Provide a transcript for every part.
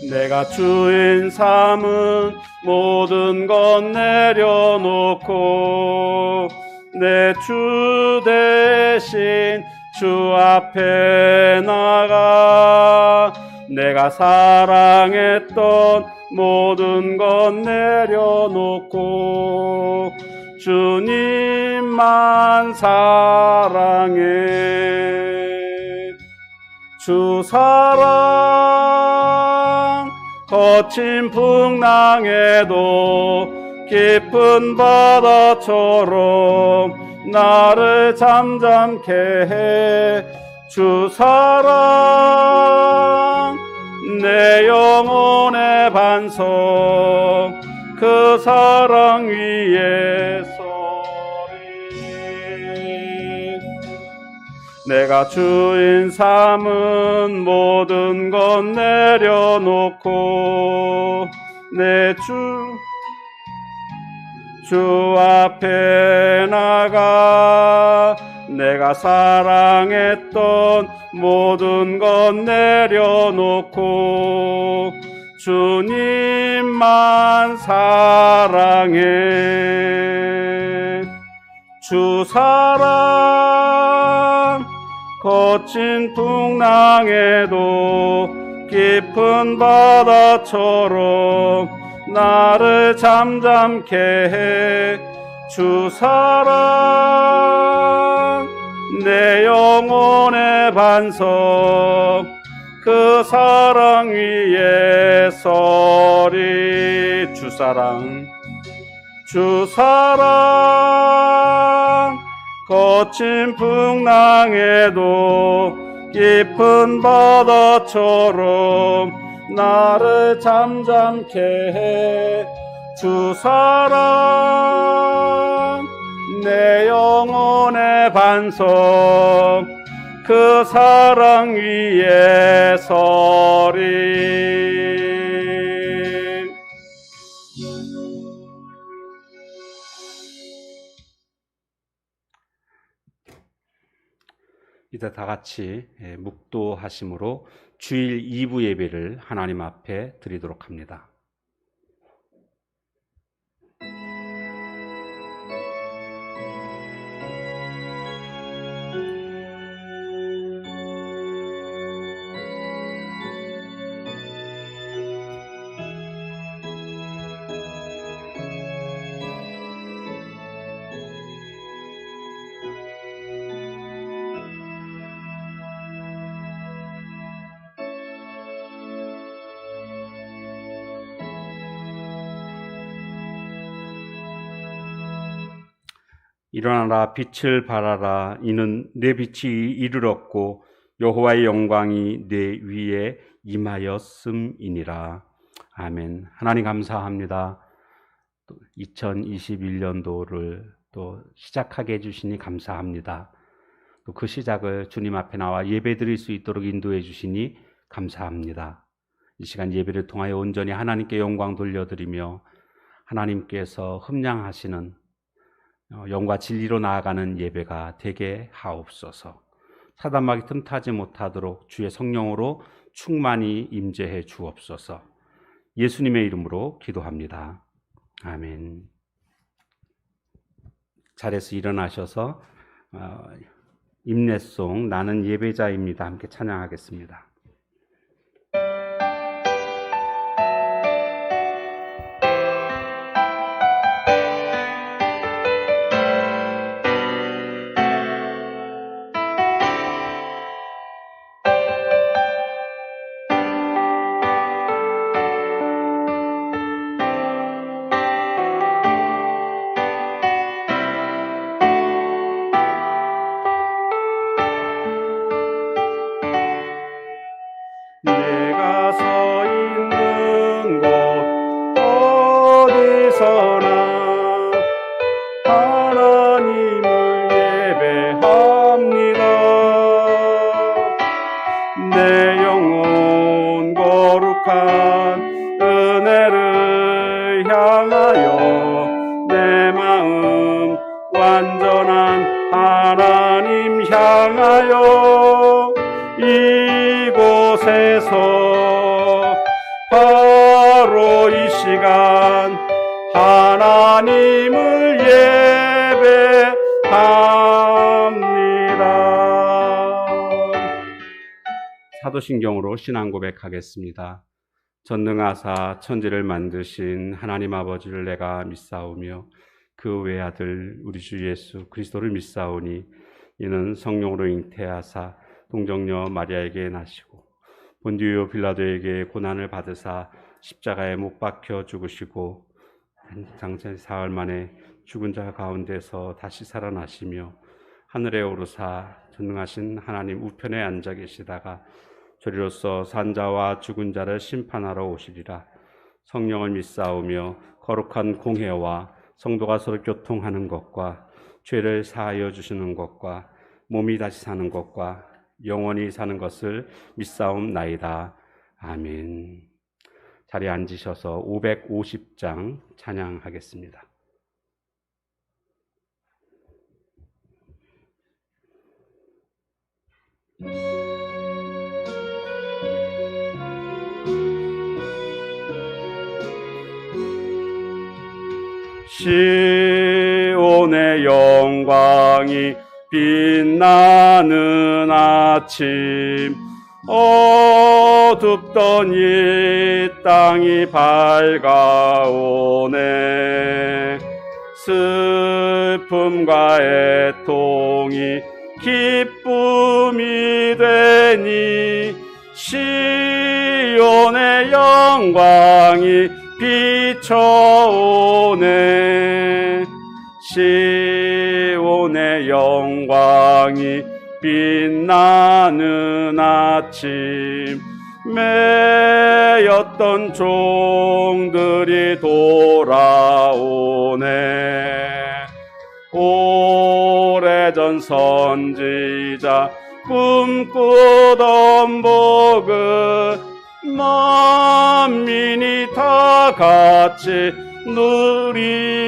내가 주인 삼은 모든 것 내려놓고 내 주 대신 주 앞에 나가 내가 사랑했던 모든 것 내려놓고 주님만 사랑해. 주 사랑 거친 풍랑에도 깊은 바다처럼 나를 잠잠케 해. 주 사랑 내 영혼의 반석 그 사랑 위에 서리. 내가 주인 삼은 모든 것 내려놓고 내 주 앞에 나가 내가 사랑했던 모든 것 내려놓고 주님만 사랑해. 주 사랑 거친 풍랑에도 깊은 바다처럼 나를 잠잠케 해. 주 사랑 내 영혼의 반석 그 사랑 위에 서리. 주 사랑 거친 풍랑에도 깊은 바다처럼 나를 잠잠케 해. 주 사랑 내 영혼의 반석 그 사랑 위에 서리. 이제 다 같이 묵도하심으로 주일 2부 예배를 하나님 앞에 드리도록 합니다. 일어나라 빛을 발하라 이는 내 빛이 이르렀고 여호와의 영광이 내 위에 임하였음이니라. 아멘. 하나님 감사합니다. 2021년도를 또 시작하게 해주시니 감사합니다. 또 그 시작을 주님 앞에 나와 예배드릴 수 있도록 인도해 주시니 감사합니다. 이 시간 예배를 통하여 온전히 하나님께 영광 돌려드리며 하나님께서 흠량하시는 영과 진리로 나아가는 예배가 되게 하옵소서. 사단마귀 틈타지 못하도록 주의 성령으로 충만히 임재해 주옵소서. 예수님의 이름으로 기도합니다. 아멘. 자리에서 일어나셔서 임례송 나는 예배자입니다 함께 찬양하겠습니다. 하나님 향하여 이곳에서 바로 이 시간 하나님을 예배합니다. 사도신경으로 신앙 고백하겠습니다. 전능하사 천지를 만드신 하나님 아버지를 내가 믿사오며 그 외아들 우리 주 예수 그리스도를 믿사오니 이는 성령으로 잉태하사 동정녀 마리아에게 나시고 본디오 빌라도에게 고난을 받으사 십자가에 못 박혀 죽으시고 장차 사흘 만에 죽은 자 가운데서 다시 살아나시며 하늘에 오르사 전능하신 하나님 우편에 앉아 계시다가 저리로서 산자와 죽은 자를 심판하러 오시리라. 성령을 믿사오며 거룩한 공회와 성도가 서로 교통하는 것과 죄를 사하여 주시는 것과 몸이 다시 사는 것과 영원히 사는 것을 믿사옵나이다. 아멘. 자리에 앉으셔서 550장 찬양하겠습니다. 시온의 영광이 빛나는 아침 어둡던 이 땅이 밝아오네. 슬픔과 애통이 기쁨이 되니 시온의 영광이 비춰오네. 시온의 영광이 빛나는 아침 매였던 종들이 돌아오네. 오래전 선지자 꿈꾸던 복을 만민이 다 같이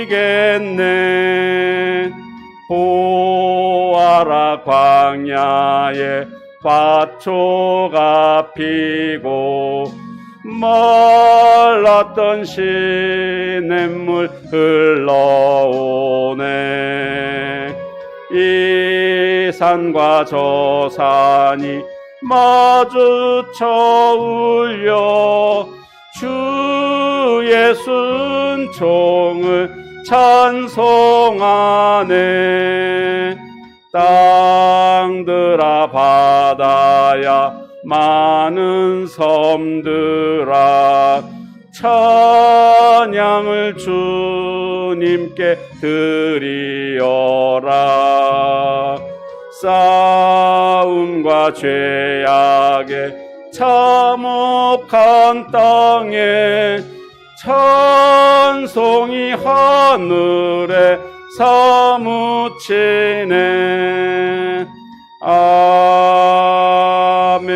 누리겠네. 보아라 광야에 밭초가 피고 말랐던 시냇물 흘러오네. 이 산과 저 산이 마주쳐 울려 주 예수 은총을 찬송하네. 땅들아 바다야 많은 섬들아 찬양을 주님께 드리어라. 싸움과 죄악에 참혹한 땅에 찬송이 하늘에 사무치네. 아멘.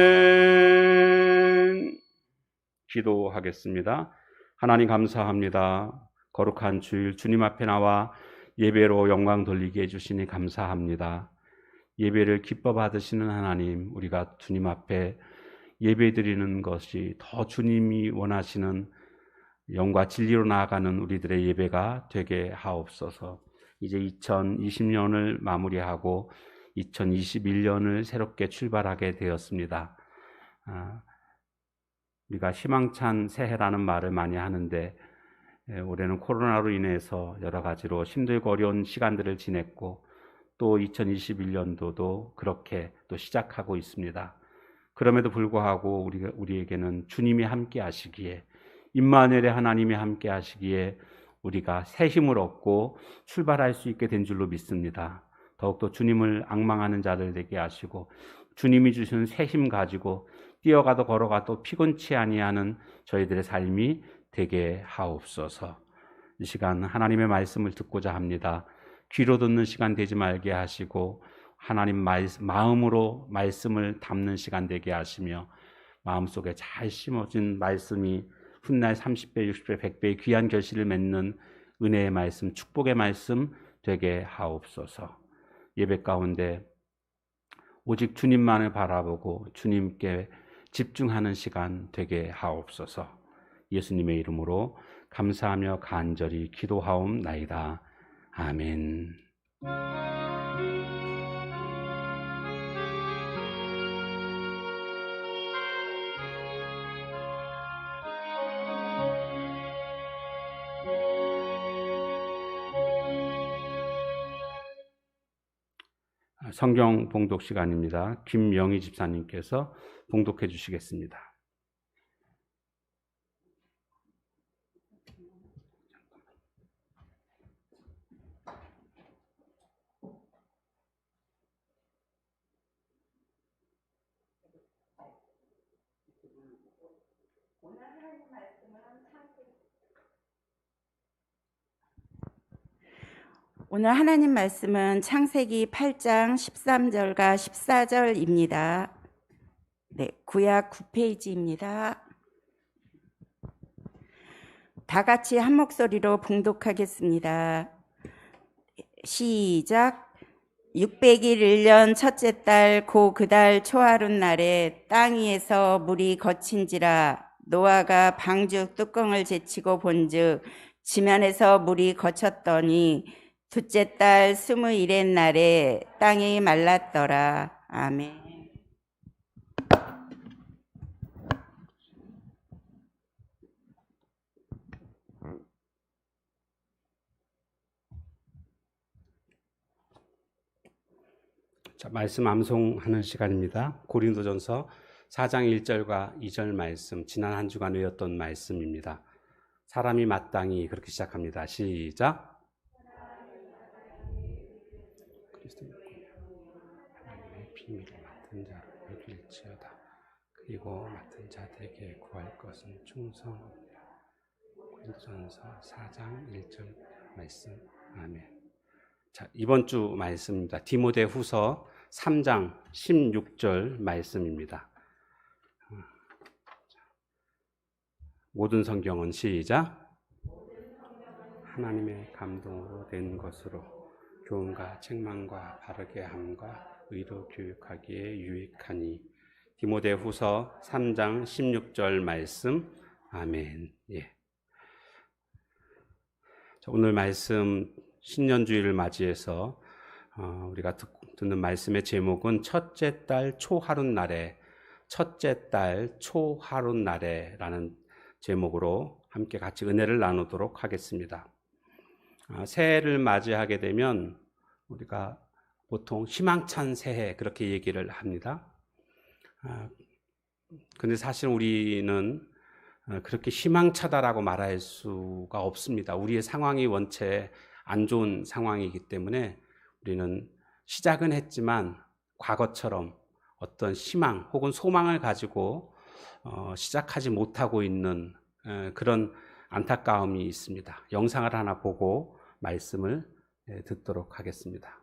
기도하겠습니다. 하나님 감사합니다. 거룩한 주일 주님 앞에 나와 예배로 영광 돌리게 해주시니 감사합니다. 예배를 기뻐 받으시는 하나님, 우리가 주님 앞에 예배드리는 것이 더 주님이 원하시는 영과 진리로 나아가는 우리들의 예배가 되게 하옵소서. 이제 2020년을 마무리하고 2021년을 새롭게 출발하게 되었습니다. 우리가 희망찬 새해라는 말을 많이 하는데 올해는 코로나로 인해서 여러 가지로 힘들고 어려운 시간들을 지냈고 또 2021년도도 그렇게 또 시작하고 있습니다. 그럼에도 불구하고 우리에게는 주님이 함께 하시기에, 임마누엘의 하나님이 함께 하시기에 우리가 새 힘을 얻고 출발할 수 있게 된 줄로 믿습니다. 더욱더 주님을 앙망하는 자들 되게 하시고 주님이 주시는 새 힘 가지고 뛰어가도 걸어가도 피곤치 아니하는 저희들의 삶이 되게 하옵소서. 이 시간 하나님의 말씀을 듣고자 합니다. 귀로 듣는 시간 되지 말게 하시고 하나님 마음으로 말씀을 담는 시간 되게 하시며 마음속에 잘 심어진 말씀이 훗날 30배, 60배, 100배의 귀한 결실을 맺는 은혜의 말씀, 축복의 말씀 되게 하옵소서. 예배 가운데 오직 주님만을 바라보고 주님께 집중하는 시간 되게 하옵소서. 예수님의 이름으로 감사하며 간절히 기도하옵나이다. 아멘. 성경 봉독 시간입니다. 김명희 집사님께서 봉독해 주시겠습니다. 오늘 하나님 말씀은 창세기 8장 13절과 14절입니다. 네, 구약 9페이지입니다. 다 같이 한 목소리로 봉독하겠습니다. 시작. 600일 1년 첫째 달 고 그달 초하룻 날에 땅 위에서 물이 거친지라 노아가 방죽 뚜껑을 제치고 본즉 지면에서 물이 거쳤더니 둘째 달 21의 날에 땅이 말랐더라. 아멘. 자, 말씀 암송하는 시간입니다. 고린도전서 4장 1절과 2절 말씀, 지난 한 주간 외웠던 말씀입니다. 사람이 마땅히 그렇게 시작합니다. 시작. 그리스도 하나님의 비밀을 맡은 자로 여길지어다. 그리고 맡은 자들에게 구할 것은 충성합니다. 고린도전서 4장 1절 말씀. 아멘. 자, 이번 주 말씀입니다. 디모데후서 3장 16절 말씀입니다. 모든 성경은 시작. 하나님의 감동으로 된 것으로 교훈과 책망과 바르게 함과 의로 교육하기에 유익하니. 디모데후서 3장 16절 말씀. 아멘. 예. 자, 오늘 말씀 신년주일을 맞이해서 우리가 듣는 말씀의 제목은 첫째 달 초하룻 날에, 첫째 달 초하룻 날에라는 제목으로 함께 같이 은혜를 나누도록 하겠습니다. 새해를 맞이하게 되면 우리가 보통 희망찬 새해 그렇게 얘기를 합니다. 근데 사실 우리는 그렇게 희망차다라고 말할 수가 없습니다. 우리의 상황이 원체 안 좋은 상황이기 때문에 우리는 시작은 했지만 과거처럼 어떤 희망 혹은 소망을 가지고 시작하지 못하고 있는 그런 안타까움이 있습니다. 영상을 하나 보고 말씀을 듣도록 하겠습니다.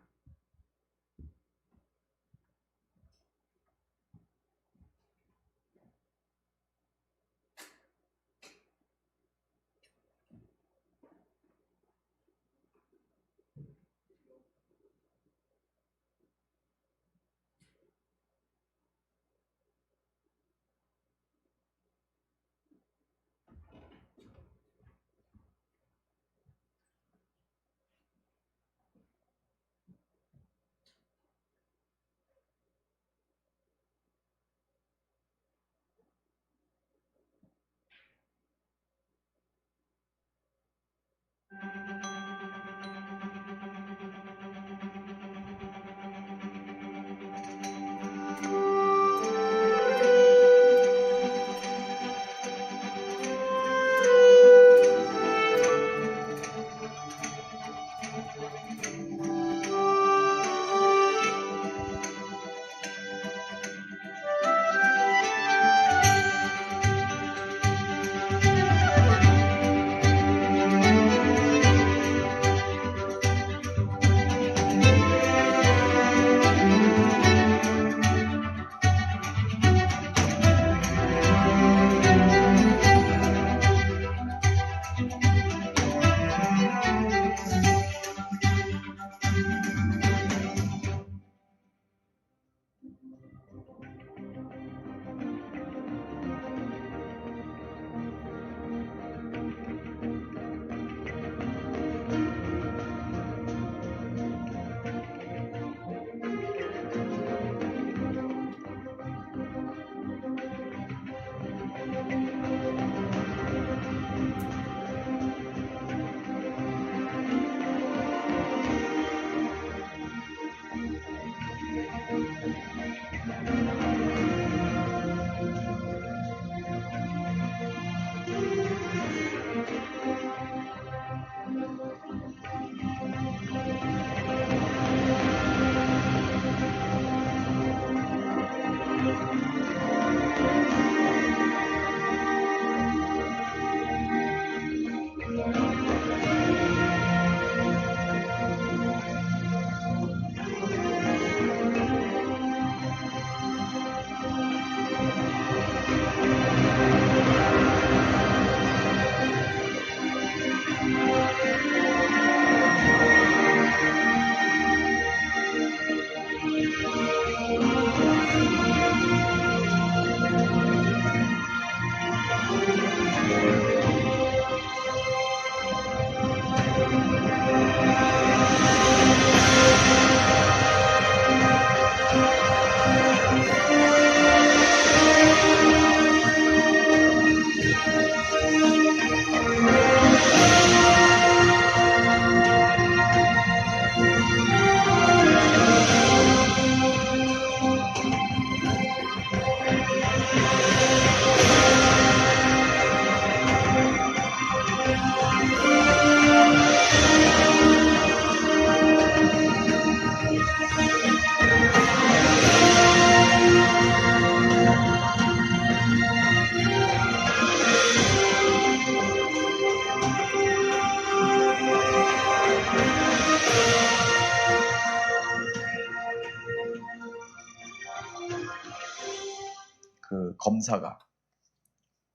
검사가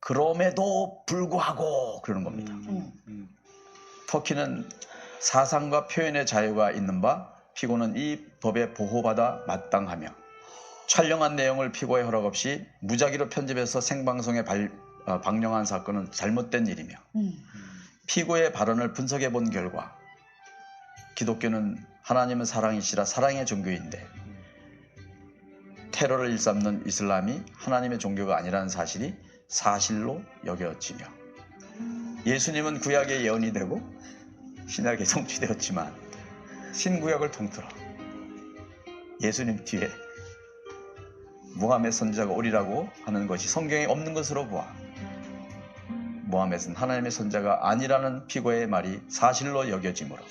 그럼에도 불구하고 그러는 겁니다. 터키는 사상과 표현의 자유가 있는 바 피고는 이 법에 보호받아 마땅하며 촬영한 내용을 피고의 허락 없이 무작위로 편집해서 생방송에 방영한 사건은 잘못된 일이며 피고의 발언을 분석해 본 결과 기독교는 하나님은 사랑이시라 사랑의 종교인데 테러를 일삼는 이슬람이 하나님의 종교가 아니라는 사실이 사실로 여겨지며 예수님은 구약의 예언이 되고 신약에 성취되었지만 신구약을 통틀어 예수님 뒤에 무하메 선지자가 오리라고 하는 것이 성경에 없는 것으로 보아 무하메는 하나님의 선지자가 아니라는 피고의 말이 사실로 여겨지므로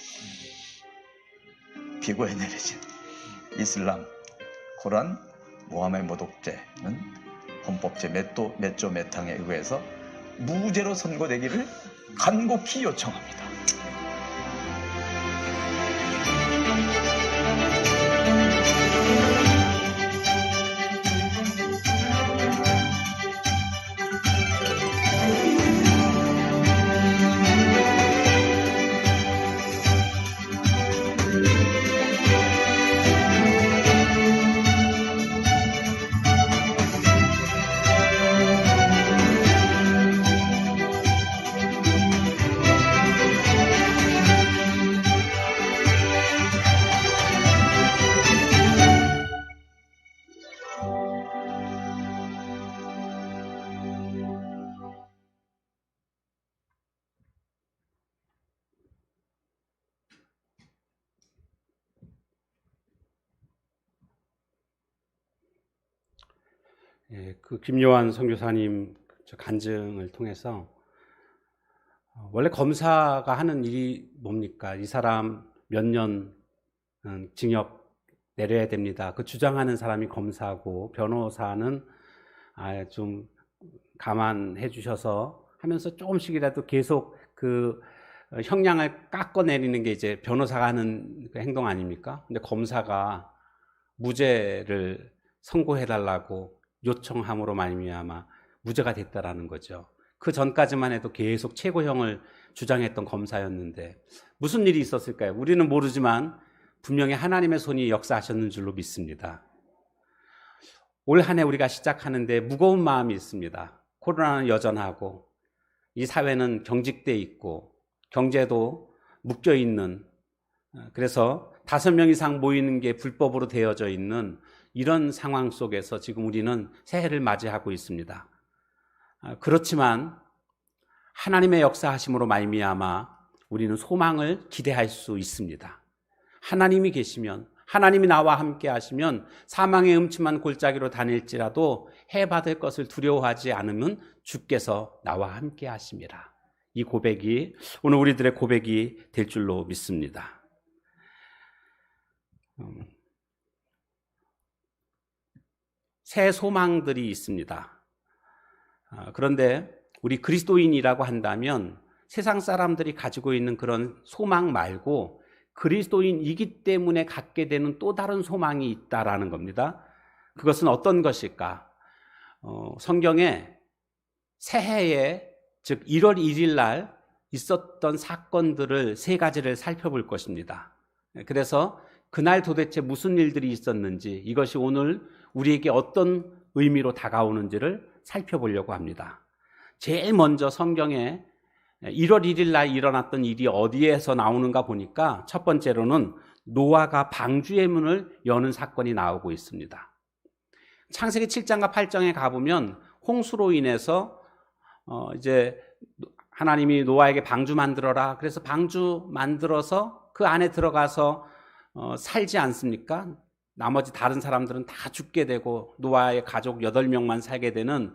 피고에 내려진 이슬람, 코란, 무하메 모독죄는 헌법제 몇 조 몇 항에 의해서 무죄로 선고되기를 간곡히 요청합니다. 예, 그 김요한 선교사님 저 간증을 통해서 원래 검사가 하는 일이 뭡니까? 이 사람 몇 년 징역 내려야 됩니다. 그 주장하는 사람이 검사고 변호사는 좀 감안해 주셔서 하면서 조금씩이라도 계속 그 형량을 깎아내리는 게 이제 변호사가 하는 그 행동 아닙니까? 근데 검사가 무죄를 선고해달라고 요청함으로 말미암아 무죄가 됐다라는 거죠. 그 전까지만 해도 계속 최고형을 주장했던 검사였는데 무슨 일이 있었을까요? 우리는 모르지만 분명히 하나님의 손이 역사하셨는 줄로 믿습니다. 올 한 해 우리가 시작하는데 무거운 마음이 있습니다. 코로나는 여전하고 이 사회는 경직돼 있고 경제도 묶여 있는, 그래서 5명 이상 모이는 게 불법으로 되어져 있는 이런 상황 속에서 지금 우리는 새해를 맞이하고 있습니다. 그렇지만 하나님의 역사하심으로 말미암아 우리는 소망을 기대할 수 있습니다. 하나님이 계시면, 하나님이 나와 함께 하시면 사망의 음침한 골짜기로 다닐지라도 해받을 것을 두려워하지 않으면 주께서 나와 함께 하심이라. 이 고백이 오늘 우리들의 고백이 될 줄로 믿습니다. 새 소망들이 있습니다. 그런데 우리 그리스도인이라고 한다면 세상 사람들이 가지고 있는 그런 소망 말고 그리스도인이기 때문에 갖게 되는 또 다른 소망이 있다라는 겁니다. 그것은 어떤 것일까? 성경에 새해에 즉 1월 1일 날 있었던 사건들을 3가지를 살펴볼 것입니다. 그래서 그날 도대체 무슨 일들이 있었는지, 이것이 오늘 우리에게 어떤 의미로 다가오는지를 살펴보려고 합니다. 제일 먼저 성경에 1월 1일 날 일어났던 일이 어디에서 나오는가 보니까 첫 번째로는 노아가 방주의 문을 여는 사건이 나오고 있습니다. 창세기 7장과 8장에 가보면 홍수로 인해서 이제 하나님이 노아에게 방주 만들어라. 그래서 방주 만들어서 그 안에 들어가서 살지 않습니까? 나머지 다른 사람들은 다 죽게 되고 노아의 가족 8명만 살게 되는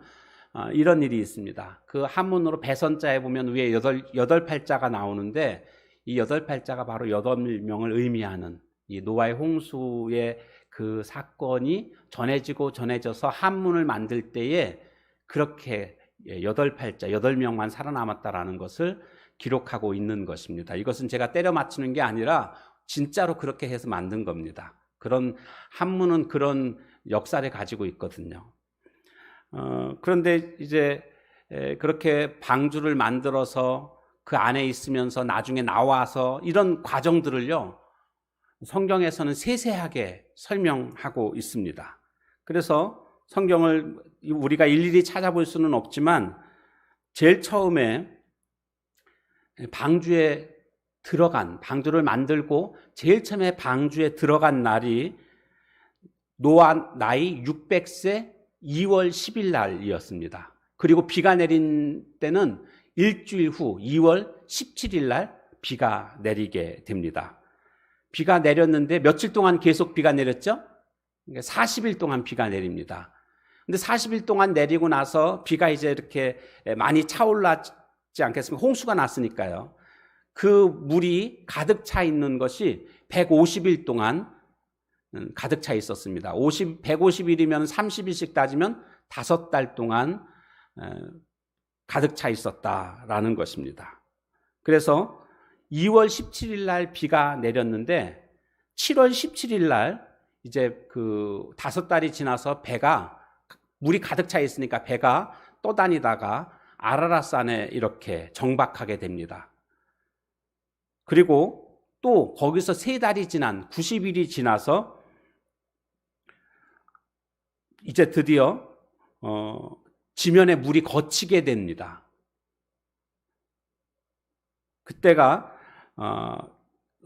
이런 일이 있습니다. 그 한문으로 배선자에 보면 위에 8팔자가 나오는데 이 8팔자가 바로 8명을 의미하는 이 노아의 홍수의 그 사건이 전해져서 한문을 만들 때에 그렇게 8팔자, 8명만 살아남았다라는 것을 기록하고 있는 것입니다. 이것은 제가 때려 맞추는 게 아니라 진짜로 그렇게 해서 만든 겁니다. 그런 한문은 그런 역사를 가지고 있거든요. 그런데 이제 그렇게 방주를 만들어서 그 안에 있으면서 나중에 나와서 이런 과정들을요, 성경에서는 세세하게 설명하고 있습니다. 그래서 성경을 우리가 일일이 찾아볼 수는 없지만 제일 처음에 방주를 만들고 제일 처음에 방주에 들어간 날이 노아 나이 600세 2월 10일 날이었습니다. 그리고 비가 내린 때는 일주일 후 2월 17일 날 비가 내리게 됩니다. 비가 내렸는데 며칠 동안 계속 비가 내렸죠? 40일 동안 비가 내립니다. 근데 40일 동안 내리고 나서 비가 이제 이렇게 많이 차올랐지 않겠습니까? 홍수가 났으니까요. 그 물이 가득 차 있는 것이 150일 동안 가득 차 있었습니다. 150일이면 30일씩 따지면 5달 동안 가득 차 있었다라는 것입니다. 그래서 2월 17일 날 비가 내렸는데 7월 17일 날 이제 그 5달이 지나서 물이 가득 차 있으니까 배가 떠다니다가 아라랏산에 이렇게 정박하게 됩니다. 그리고 또 거기서 3달이 지난 90일이 지나서 이제 드디어 지면에 물이 걷히게 됩니다. 그때가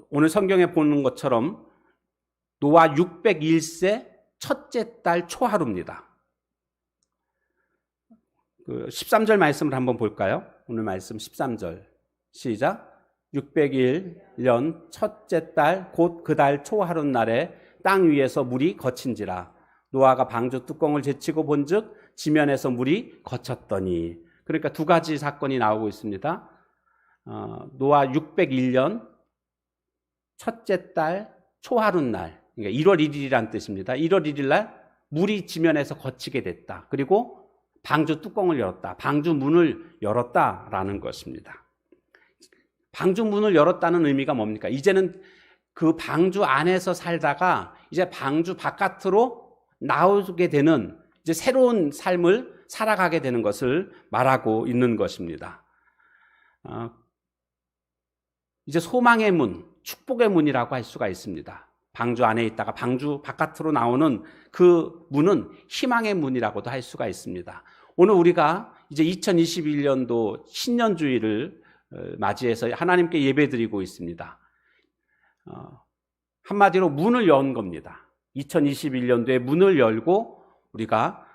오늘 성경에 보는 것처럼 노아 601세 첫째 달 초하루입니다. 13절 말씀을 한번 볼까요? 오늘 말씀 13절 시작. 601년 첫째 달 곧 그 달 초하루 날에 땅 위에서 물이 걷힌지라. 노아가 방주 뚜껑을 제치고 본즉 지면에서 물이 걷혔더니. 그러니까 두 가지 사건이 나오고 있습니다. 노아 601년 첫째 달 초하루 날, 그러니까 1월 1일이라는 뜻입니다. 1월 1일 날 물이 지면에서 걷히게 됐다. 그리고 방주 뚜껑을 열었다. 방주 문을 열었다라는 것입니다. 방주 문을 열었다는 의미가 뭡니까? 이제는 그 방주 안에서 살다가 이제 방주 바깥으로 나오게 되는 이제 새로운 삶을 살아가게 되는 것을 말하고 있는 것입니다. 이제 소망의 문, 축복의 문이라고 할 수가 있습니다. 방주 안에 있다가 방주 바깥으로 나오는 그 문은 희망의 문이라고도 할 수가 있습니다. 오늘 우리가 이제 2021년도 신년주의를 맞이해서 하나님께 예배드리고 있습니다. 한마디로 문을 연 겁니다. 2021년도에 문을 열고 우리가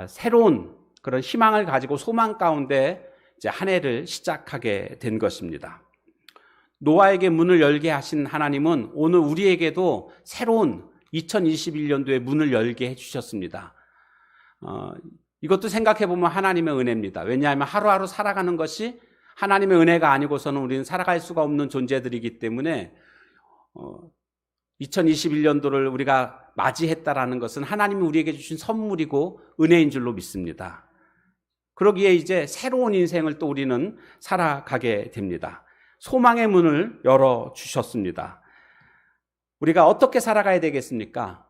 새로운 그런 희망을 가지고 소망 가운데 이제 한 해를 시작하게 된 것입니다. 노아에게 문을 열게 하신 하나님은 오늘 우리에게도 새로운 2021년도에 문을 열게 해주셨습니다. 이것도 생각해보면 하나님의 은혜입니다. 왜냐하면 하루하루 살아가는 것이 하나님의 은혜가 아니고서는 우리는 살아갈 수가 없는 존재들이기 때문에 2021년도를 우리가 맞이했다라는 것은 하나님이 우리에게 주신 선물이고 은혜인 줄로 믿습니다. 그러기에 이제 새로운 인생을 또 우리는 살아가게 됩니다. 소망의 문을 열어주셨습니다. 우리가 어떻게 살아가야 되겠습니까?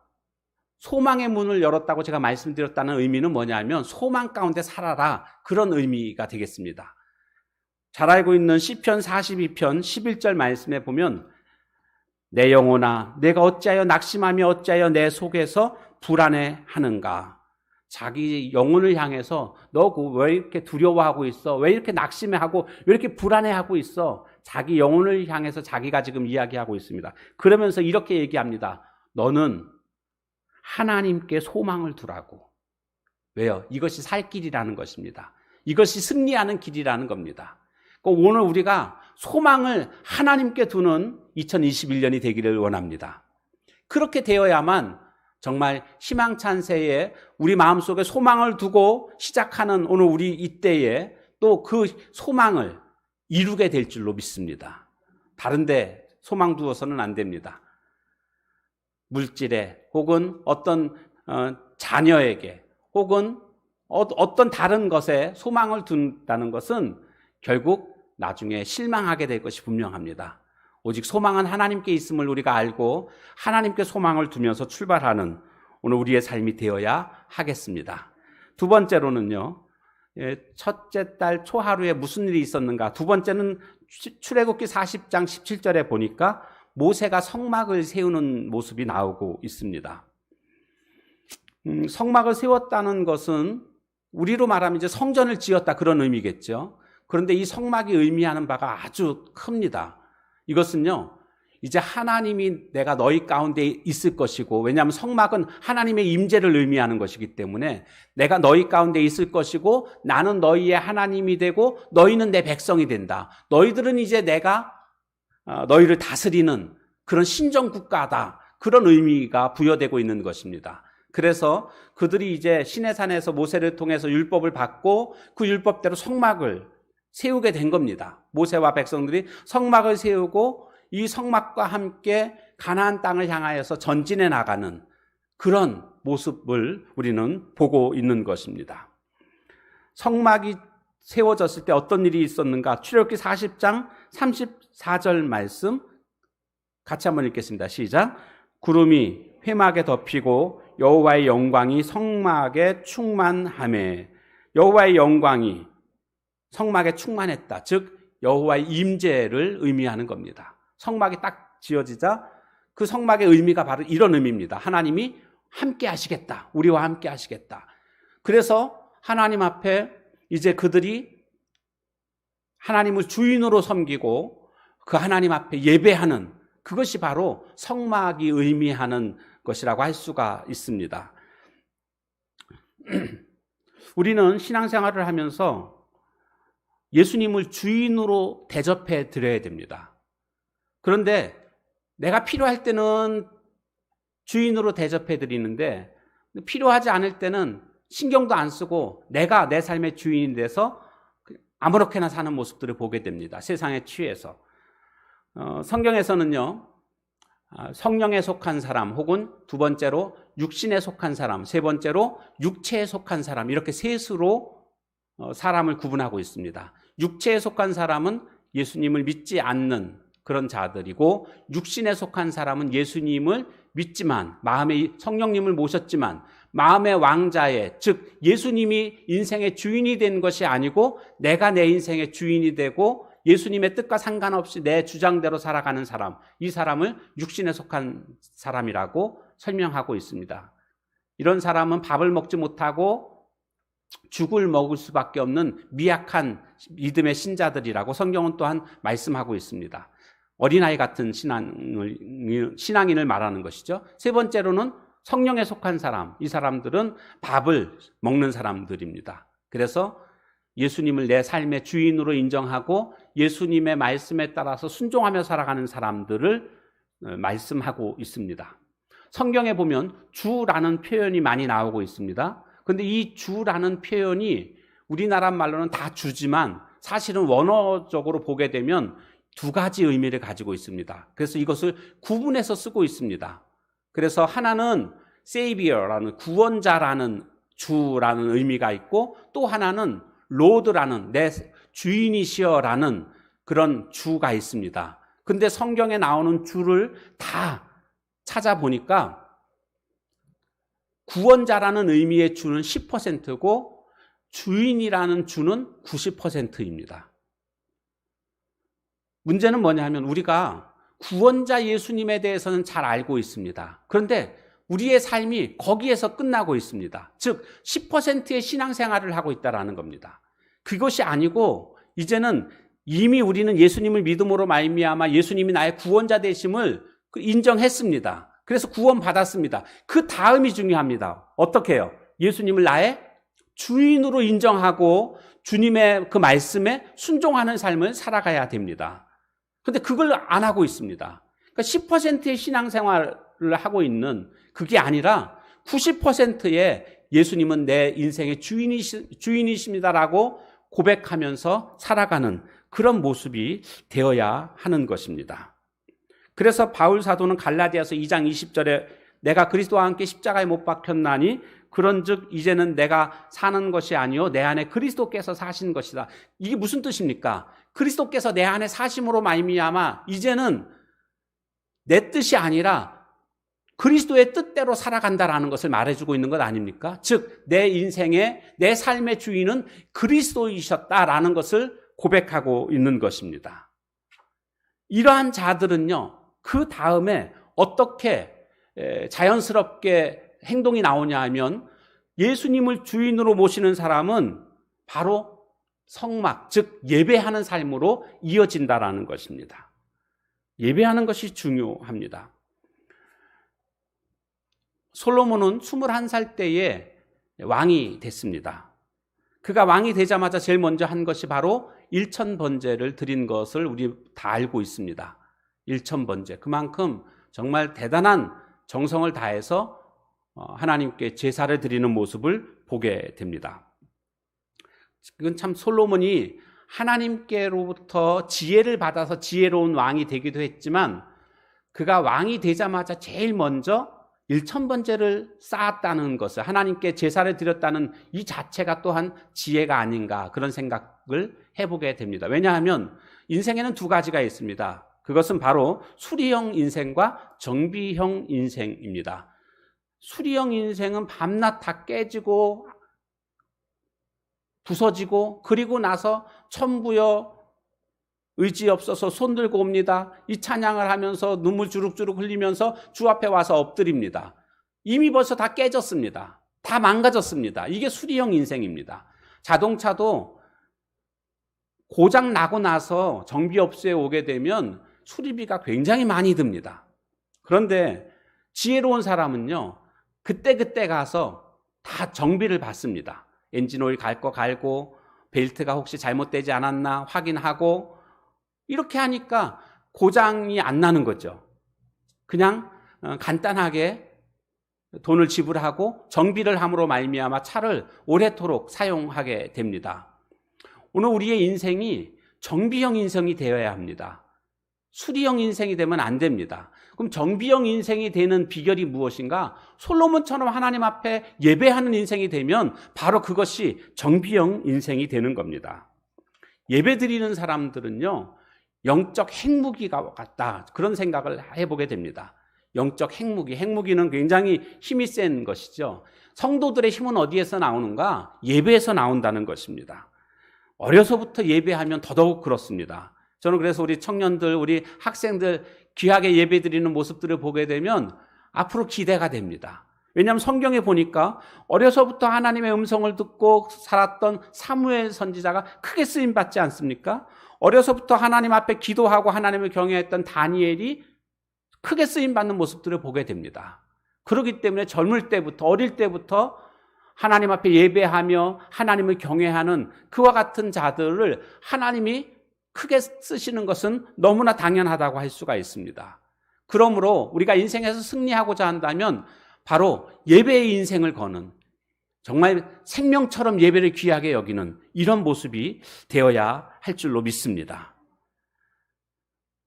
소망의 문을 열었다고 제가 말씀드렸다는 의미는 뭐냐면 소망 가운데 살아라, 그런 의미가 되겠습니다. 잘 알고 있는 시편 42편 11절 말씀에 보면 내 영혼아 내가 어찌하여 낙심하며 어찌하여 내 속에서 불안해하는가. 자기 영혼을 향해서 너 왜 이렇게 두려워하고 있어? 왜 이렇게 낙심해하고 왜 이렇게 불안해하고 있어? 자기 영혼을 향해서 자기가 지금 이야기하고 있습니다. 그러면서 이렇게 얘기합니다. 너는 하나님께 소망을 두라고. 왜요? 이것이 살 길이라는 것입니다. 이것이 승리하는 길이라는 겁니다. 오늘 우리가 소망을 하나님께 두는 2021년이 되기를 원합니다. 그렇게 되어야만 정말 희망찬 새해 우리 마음속에 소망을 두고 시작하는 오늘 우리 이때에 또 그 소망을 이루게 될 줄로 믿습니다. 다른 데 소망 두어서는 안 됩니다. 물질에 혹은 어떤 자녀에게 혹은 어떤 다른 것에 소망을 둔다는 것은 결국 나중에 실망하게 될 것이 분명합니다. 오직 소망은 하나님께 있음을 우리가 알고 하나님께 소망을 두면서 출발하는 오늘 우리의 삶이 되어야 하겠습니다. 두 번째로는요, 첫째 달 초하루에 무슨 일이 있었는가? 두 번째는 출애굽기 40장 17절에 보니까 모세가 성막을 세우는 모습이 나오고 있습니다. 성막을 세웠다는 것은 우리로 말하면 이제 성전을 지었다 그런 의미겠죠. 그런데 이 성막이 의미하는 바가 아주 큽니다. 이것은요, 이제 하나님이 내가 너희 가운데 있을 것이고, 왜냐하면 성막은 하나님의 임재를 의미하는 것이기 때문에 내가 너희 가운데 있을 것이고, 나는 너희의 하나님이 되고 너희는 내 백성이 된다. 너희들은 이제 내가 너희를 다스리는 그런 신정국가다. 그런 의미가 부여되고 있는 것입니다. 그래서 그들이 이제 시내산에서 모세를 통해서 율법을 받고 그 율법대로 성막을 세우게 된 겁니다. 모세와 백성들이 성막을 세우고 이 성막과 함께 가나안 땅을 향하여서 전진해 나가는 그런 모습을 우리는 보고 있는 것입니다. 성막이 세워졌을 때 어떤 일이 있었는가? 출애굽기 40장 34절 말씀 같이 한번 읽겠습니다. 시작. 구름이 회막에 덮이고 여호와의 영광이 성막에 충만하매. 여호와의 영광이 성막에 충만했다. 즉 여호와의 임재를 의미하는 겁니다. 성막이 딱 지어지자 그 성막의 의미가 바로 이런 의미입니다. 하나님이 함께 하시겠다. 우리와 함께 하시겠다. 그래서 하나님 앞에 이제 그들이 하나님을 주인으로 섬기고 그 하나님 앞에 예배하는 그것이 바로 성막이 의미하는 것이라고 할 수가 있습니다. 우리는 신앙생활을 하면서 예수님을 주인으로 대접해 드려야 됩니다. 그런데 내가 필요할 때는 주인으로 대접해 드리는데 필요하지 않을 때는 신경도 안 쓰고 내가 내 삶의 주인이 돼서 아무렇게나 사는 모습들을 보게 됩니다. 세상에 취해서. 성경에서는요, 성령에 속한 사람, 혹은 두 번째로 육신에 속한 사람, 세 번째로 육체에 속한 사람, 이렇게 셋으로 사람을 구분하고 있습니다. 육체에 속한 사람은 예수님을 믿지 않는 그런 자들이고, 육신에 속한 사람은 예수님을 믿지만, 마음에 성령님을 모셨지만 마음의 왕자의, 즉 예수님이 인생의 주인이 된 것이 아니고 내가 내 인생의 주인이 되고 예수님의 뜻과 상관없이 내 주장대로 살아가는 사람, 이 사람을 육신에 속한 사람이라고 설명하고 있습니다. 이런 사람은 밥을 먹지 못하고 죽을 먹을 수밖에 없는 미약한 믿음의 신자들이라고 성경은 또한 말씀하고 있습니다. 어린아이 같은 신앙인을 말하는 것이죠. 세 번째로는 성령에 속한 사람, 이 사람들은 밥을 먹는 사람들입니다. 그래서 예수님을 내 삶의 주인으로 인정하고 예수님의 말씀에 따라서 순종하며 살아가는 사람들을 말씀하고 있습니다. 성경에 보면 주라는 표현이 많이 나오고 있습니다. 그런데 이 주라는 표현이 우리나라 말로는 다 주지만 사실은 원어적으로 보게 되면 두 가지 의미를 가지고 있습니다. 그래서 이것을 구분해서 쓰고 있습니다. 그래서 하나는 Savior라는 구원자라는 주라는 의미가 있고, 또 하나는 로드라는 내 주인이시여라는 그런 주가 있습니다. 근데 성경에 나오는 주를 다 찾아보니까 구원자라는 의미의 주는 10%고 주인이라는 주는 90%입니다. 문제는 뭐냐 하면 우리가 구원자 예수님에 대해서는 잘 알고 있습니다. 그런데 우리의 삶이 거기에서 끝나고 있습니다. 즉 10%의 신앙생활을 하고 있다는 겁니다. 그것이 아니고 이제는 이미 우리는 예수님을 믿음으로 말미암아 예수님이 나의 구원자 되심을 인정했습니다. 그래서 구원받았습니다. 그 다음이 중요합니다. 어떻게 해요? 예수님을 나의 주인으로 인정하고 주님의 그 말씀에 순종하는 삶을 살아가야 됩니다. 그런데 그걸 안 하고 있습니다. 그러니까 10%의 신앙생활을 하고 있는, 그게 아니라 90%의 예수님은 내 인생의 주인이십니다라고 고백하면서 살아가는 그런 모습이 되어야 하는 것입니다. 그래서 바울 사도는 갈라디아서 2장 20절에 내가 그리스도와 함께 십자가에 못 박혔나니 그런즉 이제는 내가 사는 것이 아니요 내 안에 그리스도께서 사신 것이다. 이게 무슨 뜻입니까? 그리스도께서 내 안에 사심으로 말미암아 이제는 내 뜻이 아니라 그리스도의 뜻대로 살아간다라는 것을 말해주고 있는 것 아닙니까? 즉, 내 인생의, 내 삶의 주인은 그리스도이셨다라는 것을 고백하고 있는 것입니다. 이러한 자들은요, 그 다음에 어떻게 자연스럽게 행동이 나오냐 하면, 예수님을 주인으로 모시는 사람은 바로 성막, 즉 예배하는 삶으로 이어진다라는 것입니다. 예배하는 것이 중요합니다. 솔로몬은 21살 때에 왕이 됐습니다. 그가 왕이 되자마자 제일 먼저 한 것이 바로 일천번제를 드린 것을 우리 다 알고 있습니다. 일천번제. 그만큼 정말 대단한 정성을 다해서 하나님께 제사를 드리는 모습을 보게 됩니다. 이건 참 솔로몬이 하나님께로부터 지혜를 받아서 지혜로운 왕이 되기도 했지만, 그가 왕이 되자마자 제일 먼저 일천번제를 쌓았다는 것을, 하나님께 제사를 드렸다는 이 자체가 또한 지혜가 아닌가, 그런 생각을 해보게 됩니다. 왜냐하면 인생에는 두 가지가 있습니다. 그것은 바로 수리형 인생과 정비형 인생입니다. 수리형 인생은 밤낮 다 깨지고 부서지고, 그리고 나서 천부여 의지 없어서 손 들고 옵니다. 이 찬양을 하면서 눈물 주룩주룩 흘리면서 주 앞에 와서 엎드립니다. 이미 벌써 다 깨졌습니다. 다 망가졌습니다. 이게 수리형 인생입니다. 자동차도 고장 나고 나서 정비업소에 오게 되면 수리비가 굉장히 많이 듭니다. 그런데 지혜로운 사람은요, 그때 가서 다 정비를 받습니다. 엔진오일 갈 거 갈고, 벨트가 혹시 잘못되지 않았나 확인하고, 이렇게 하니까 고장이 안 나는 거죠. 그냥 간단하게 돈을 지불하고 정비를 함으로 말미암아 차를 오래도록 사용하게 됩니다. 오늘 우리의 인생이 정비형 인생이 되어야 합니다. 수리형 인생이 되면 안 됩니다. 그럼 정비형 인생이 되는 비결이 무엇인가? 솔로몬처럼 하나님 앞에 예배하는 인생이 되면 바로 그것이 정비형 인생이 되는 겁니다. 예배 드리는 사람들은요, 영적 핵무기가 같다, 그런 생각을 해보게 됩니다. 영적 핵무기는 굉장히 힘이 센 것이죠. 성도들의 힘은 어디에서 나오는가? 예배에서 나온다는 것입니다. 어려서부터 예배하면 더더욱 그렇습니다. 저는 그래서 우리 청년들, 우리 학생들 귀하게 예배 드리는 모습들을 보게 되면 앞으로 기대가 됩니다. 왜냐하면 성경에 보니까 어려서부터 하나님의 음성을 듣고 살았던 사무엘 선지자가 크게 쓰임받지 않습니까? 어려서부터 하나님 앞에 기도하고 하나님을 경외했던 다니엘이 크게 쓰임받는 모습들을 보게 됩니다. 그렇기 때문에 젊을 때부터, 어릴 때부터 하나님 앞에 예배하며 하나님을 경외하는 그와 같은 자들을 하나님이 크게 쓰시는 것은 너무나 당연하다고 할 수가 있습니다. 그러므로 우리가 인생에서 승리하고자 한다면 바로 예배의 인생을 거는, 정말 생명처럼 예배를 귀하게 여기는 이런 모습이 되어야 할 줄로 믿습니다.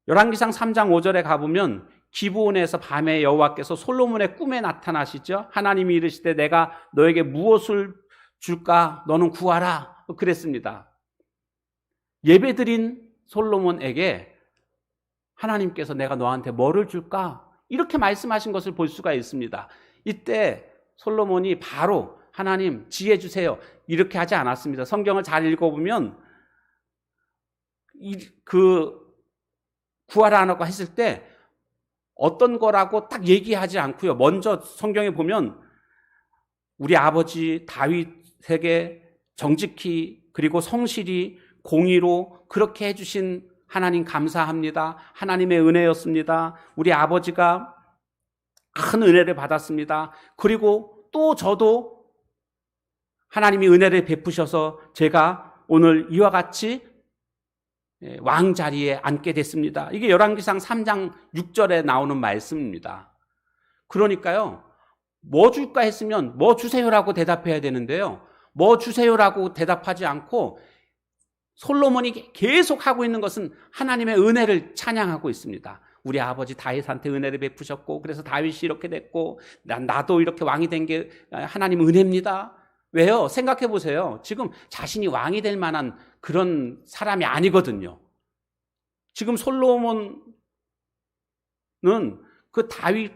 열왕기상 3장 5절에 가보면 기브온에서 밤에 여호와께서 솔로몬의 꿈에 나타나시죠. 하나님이 이르시되 내가 너에게 무엇을 줄까? 너는 구하라. 그랬습니다. 예배드린 솔로몬에게 하나님께서 내가 너한테 뭐를 줄까? 이렇게 말씀하신 것을 볼 수가 있습니다. 이때 솔로몬이 바로 하나님 지혜 주세요, 이렇게 하지 않았습니다. 성경을 잘 읽어보면 구하라고 했을 때 어떤 거라고 딱 얘기하지 않고요, 먼저 성경에 보면 우리 아버지 다윗에게 정직히 그리고 성실히 공의로 그렇게 해주신 하나님 감사합니다. 하나님의 은혜였습니다. 우리 아버지가 큰 은혜를 받았습니다. 그리고 또 저도 하나님이 은혜를 베푸셔서 제가 오늘 이와 같이 왕자리에 앉게 됐습니다. 이게 열왕기상 3장 6절에 나오는 말씀입니다. 그러니까요, 뭐 줄까 했으면 뭐 주세요라고 대답해야 되는데요, 뭐 주세요라고 대답하지 않고 솔로몬이 계속 하고 있는 것은 하나님의 은혜를 찬양하고 있습니다. 우리 아버지 다윗한테 은혜를 베푸셨고 그래서 다윗이 이렇게 됐고 나도 이렇게 왕이 된 게 하나님 은혜입니다. 왜요? 생각해 보세요. 지금 자신이 왕이 될 만한 그런 사람이 아니거든요. 지금 솔로몬은 그 다윗이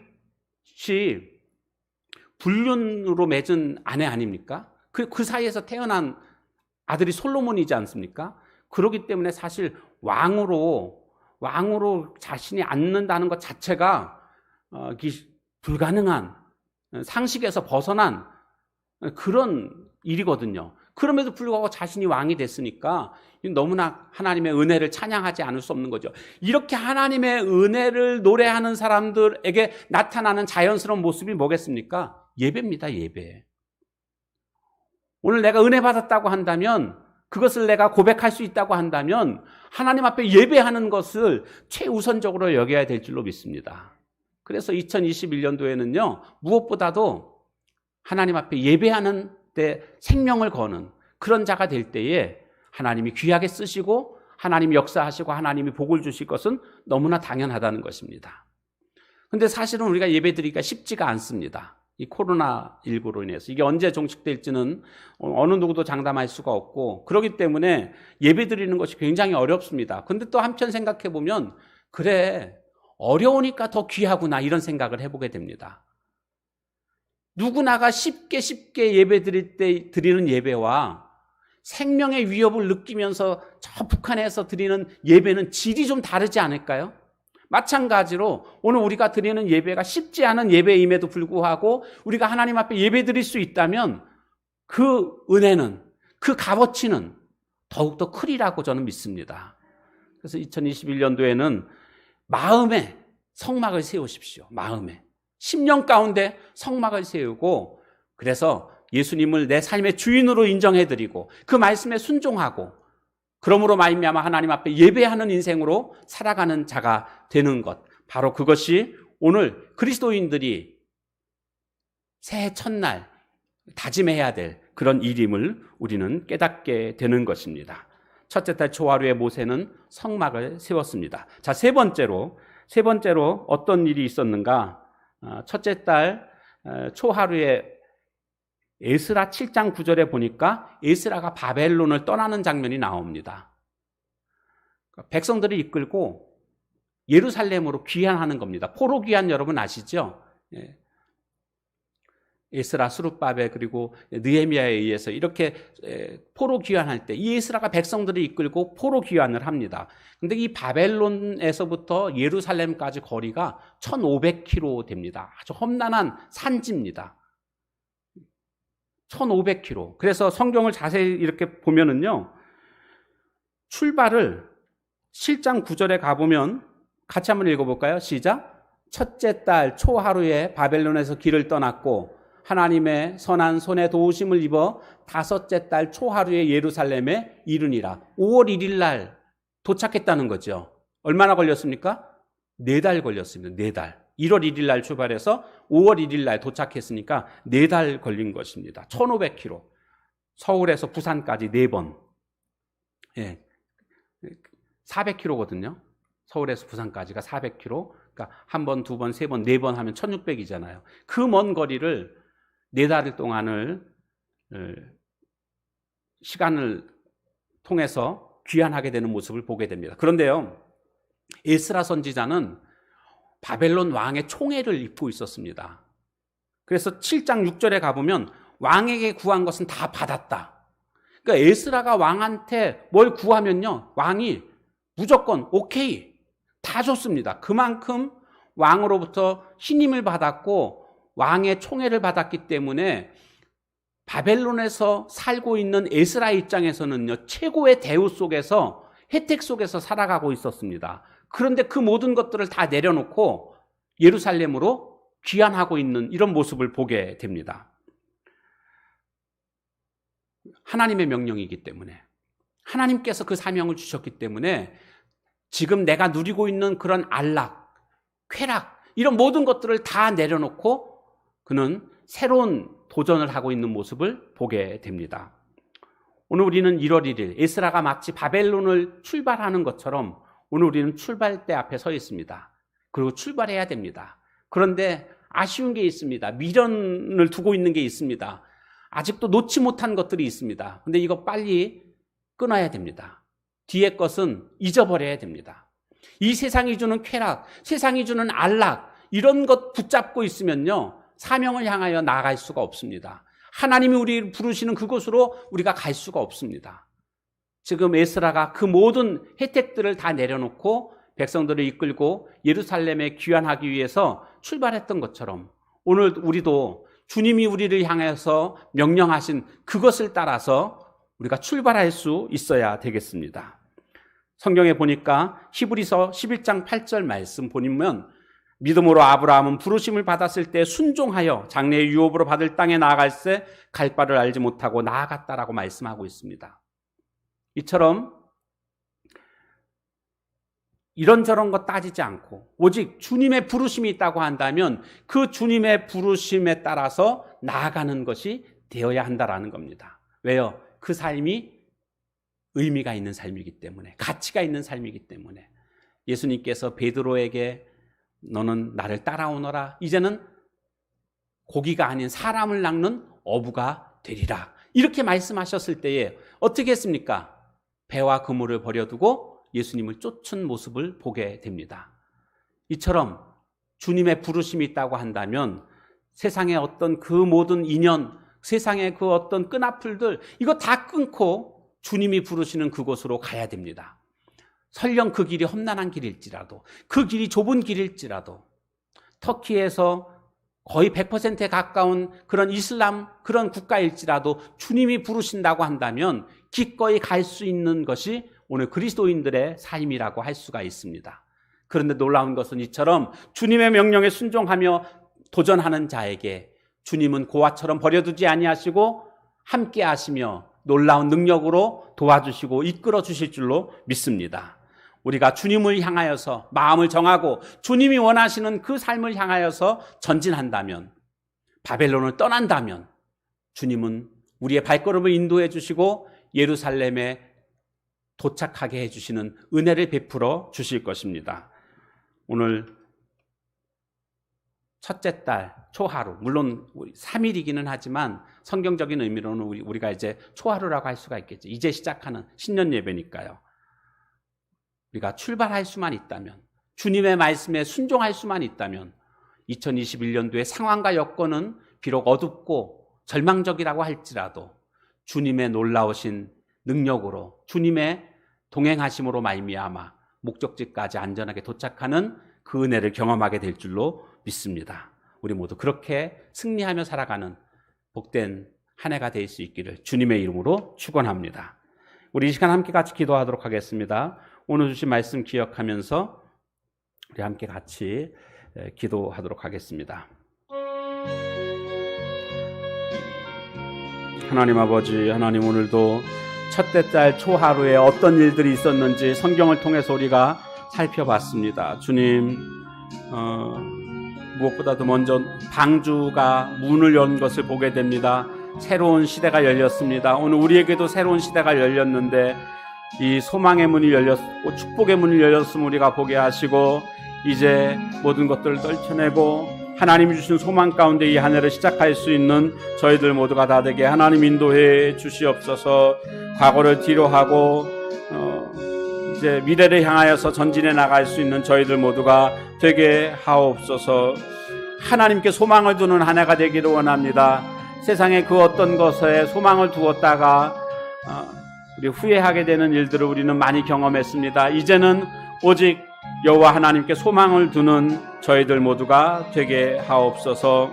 다윗이 불륜으로 맺은 아내 아닙니까? 그 사이에서 태어난 아들이 솔로몬이지 않습니까? 그렇기 때문에 사실 왕으로 자신이 앉는다는 것 자체가 불가능한, 상식에서 벗어난 그런 일이거든요. 그럼에도 불구하고 자신이 왕이 됐으니까 너무나 하나님의 은혜를 찬양하지 않을 수 없는 거죠. 이렇게 하나님의 은혜를 노래하는 사람들에게 나타나는 자연스러운 모습이 뭐겠습니까? 예배입니다, 예배. 오늘 내가 은혜 받았다고 한다면, 그것을 내가 고백할 수 있다고 한다면 하나님 앞에 예배하는 것을 최우선적으로 여겨야 될 줄로 믿습니다. 그래서 2021년도에는요, 무엇보다도 하나님 앞에 예배하는 때 생명을 거는 그런 자가 될 때에 하나님이 귀하게 쓰시고 하나님이 역사하시고 하나님이 복을 주실 것은 너무나 당연하다는 것입니다. 그런데 사실은 우리가 예배드리기가 쉽지가 않습니다. 이 코로나19로 인해서 이게 언제 종식될지는 어느 누구도 장담할 수가 없고, 그렇기 때문에 예배드리는 것이 굉장히 어렵습니다. 그런데 또 한편 생각해 보면, 그래, 어려우니까 더 귀하구나, 이런 생각을 해보게 됩니다. 누구나가 쉽게 예배 드리는 예배와 생명의 위협을 느끼면서 저 북한에서 드리는 예배는 질이 좀 다르지 않을까요? 마찬가지로 오늘 우리가 드리는 예배가 쉽지 않은 예배임에도 불구하고 우리가 하나님 앞에 예배 드릴 수 있다면 그 은혜는, 그 값어치는 더욱더 크리라고 저는 믿습니다. 그래서 2021년도에는 마음에 성막을 세우십시오. 마음에. 10년 가운데 성막을 세우고, 그래서 예수님을 내 삶의 주인으로 인정해드리고 그 말씀에 순종하고, 그러므로 말미암아 하나님 앞에 예배하는 인생으로 살아가는 자가 되는 것, 바로 그것이 오늘 그리스도인들이 새해 첫날 다짐해야 될 그런 일임을 우리는 깨닫게 되는 것입니다. 첫째 달 초하루에 모세는 성막을 세웠습니다. 자, 세 번째로 어떤 일이 있었는가? 첫째 달 초하루에 에스라 7장 9절에 보니까 에스라가 바벨론을 떠나는 장면이 나옵니다. 백성들을 이끌고 예루살렘으로 귀환하는 겁니다. 포로 귀환 여러분 아시죠? 에스라, 수룹바벨 그리고 느헤미야에 의해서 이렇게 포로 귀환할 때 이 에스라가 백성들을 이끌고 포로 귀환을 합니다. 근데 이 바벨론에서부터 예루살렘까지 거리가 1500km 됩니다. 아주 험난한 산지입니다. 1500km. 그래서 성경을 자세히 이렇게 보면은요, 출발을 7장 9절에 가보면 같이 한번 읽어볼까요? 시작. 첫째 달 초하루에 바벨론에서 길을 떠났고 하나님의 선한 손에 도우심을 입어 다섯째 달 초하루에 예루살렘에 이르니라. 5월 1일 날 도착했다는 거죠. 얼마나 걸렸습니까? 4달 걸렸습니다. 4달. 1월 1일 날 출발해서 5월 1일 날 도착했으니까 4달 걸린 것입니다. 1500km. 서울에서 부산까지 4번. 예. 400km거든요. 서울에서 부산까지가 400km. 그러니까 한 번, 두 번, 세 번, 4번 하면 1600이잖아요. 그 먼 거리를 4달 동안을 시간을 통해서 귀환하게 되는 모습을 보게 됩니다. 그런데요, 에스라 선지자는 바벨론 왕의 총애를 입고 있었습니다. 그래서 7장 6절에 가보면 왕에게 구한 것은 다 받았다. 그러니까 에스라가 왕한테 뭘 구하면요, 왕이 무조건 오케이 다 줬습니다. 그만큼 왕으로부터 신임을 받았고 왕의 총애를 받았기 때문에 바벨론에서 살고 있는 에스라 입장에서는요, 최고의 대우 속에서, 혜택 속에서 살아가고 있었습니다. 그런데 그 모든 것들을 다 내려놓고 예루살렘으로 귀환하고 있는 이런 모습을 보게 됩니다. 하나님의 명령이기 때문에, 하나님께서 그 사명을 주셨기 때문에 지금 내가 누리고 있는 그런 안락, 쾌락, 이런 모든 것들을 다 내려놓고 그는 새로운 도전을 하고 있는 모습을 보게 됩니다. 오늘 우리는 1월 1일 에스라가 마치 바벨론을 출발하는 것처럼 오늘 우리는 출발대 앞에 서 있습니다. 그리고 출발해야 됩니다. 그런데 아쉬운 게 있습니다. 미련을 두고 있는 게 있습니다. 아직도 놓지 못한 것들이 있습니다. 근데 이거 빨리 끊어야 됩니다. 뒤의 것은 잊어버려야 됩니다. 이 세상이 주는 쾌락, 세상이 주는 안락, 이런 것 붙잡고 있으면요, 사명을 향하여 나아갈 수가 없습니다. 하나님이 우리를 부르시는 그곳으로 우리가 갈 수가 없습니다. 지금 에스라가 그 모든 혜택들을 다 내려놓고 백성들을 이끌고 예루살렘에 귀환하기 위해서 출발했던 것처럼 오늘 우리도 주님이 우리를 향해서 명령하신 그것을 따라서 우리가 출발할 수 있어야 되겠습니다. 성경에 보니까 히브리서 11장 8절 말씀 보면 믿음으로 아브라함은 부르심을 받았을 때 순종하여 장래의 유업으로 받을 땅에 나아갈새 갈 바를 알지 못하고 나아갔다라고 말씀하고 있습니다. 이처럼 이런저런 거 따지지 않고 오직 주님의 부르심이 있다고 한다면 그 주님의 부르심에 따라서 나아가는 것이 되어야 한다라는 겁니다. 왜요? 그 삶이 의미가 있는 삶이기 때문에, 가치가 있는 삶이기 때문에. 예수님께서 베드로에게 너는 나를 따라오너라, 이제는 고기가 아닌 사람을 낚는 어부가 되리라, 이렇게 말씀하셨을 때에 어떻게 했습니까? 배와 그물을 버려두고 예수님을 쫓은 모습을 보게 됩니다. 이처럼 주님의 부르심이 있다고 한다면 세상의 어떤 그 모든 인연, 세상의 그 어떤 끈앞풀들, 이거 다 끊고 주님이 부르시는 그곳으로 가야 됩니다. 설령 그 길이 험난한 길일지라도, 그 길이 좁은 길일지라도, 터키에서 거의 100%에 가까운 그런 이슬람 그런 국가일지라도 주님이 부르신다고 한다면 기꺼이 갈 수 있는 것이 오늘 그리스도인들의 삶이라고 할 수가 있습니다. 그런데 놀라운 것은 이처럼 주님의 명령에 순종하며 도전하는 자에게 주님은 고아처럼 버려두지 아니하시고 함께 하시며 놀라운 능력으로 도와주시고 이끌어 주실 줄로 믿습니다. 우리가 주님을 향하여서 마음을 정하고 주님이 원하시는 그 삶을 향하여서 전진한다면, 바벨론을 떠난다면 주님은 우리의 발걸음을 인도해 주시고 예루살렘에 도착하게 해주시는 은혜를 베풀어 주실 것입니다. 오늘 첫째 달 초하루, 물론 3일이기는 하지만 성경적인 의미로는 우리가 이제 초하루라고 할 수가 있겠죠. 이제 시작하는 신년 예배니까요. 우리가 출발할 수만 있다면, 주님의 말씀에 순종할 수만 있다면 2021년도의 상황과 여건은 비록 어둡고 절망적이라고 할지라도 주님의 놀라우신 능력으로, 주님의 동행하심으로 말미암아 목적지까지 안전하게 도착하는 그 은혜를 경험하게 될 줄로 믿습니다. 우리 모두 그렇게 승리하며 살아가는 복된 한 해가 될 수 있기를 주님의 이름으로 축원합니다. 우리 이 시간 함께 같이 기도하도록 하겠습니다. 오늘 주신 말씀 기억하면서 우리 함께 같이 기도하도록 하겠습니다. 하나님 아버지, 하나님 오늘도 첫째 달 초하루에 어떤 일들이 있었는지 성경을 통해서 우리가 살펴봤습니다. 주님, 무엇보다도 먼저 방주가 문을 연 것을 보게 됩니다. 새로운 시대가 열렸습니다. 오늘 우리에게도 새로운 시대가 열렸는데 이 소망의 문이 열렸고 축복의 문이 열렸음을 우리가 보게 하시고 이제 모든 것들을 떨쳐내고 하나님이 주신 소망 가운데 이 한 해를 시작할 수 있는 저희들 모두가 다 되게 하나님 인도해 주시옵소서. 과거를 뒤로 하고 이제 미래를 향하여서 전진해 나갈 수 있는 저희들 모두가 되게 하옵소서. 하나님께 소망을 두는 한 해가 되기를 원합니다. 세상에 그 어떤 것에 소망을 두었다가 우리 후회하게 되는 일들을 우리는 많이 경험했습니다. 이제는 오직 여호와 하나님께 소망을 두는 저희들 모두가 되게 하옵소서.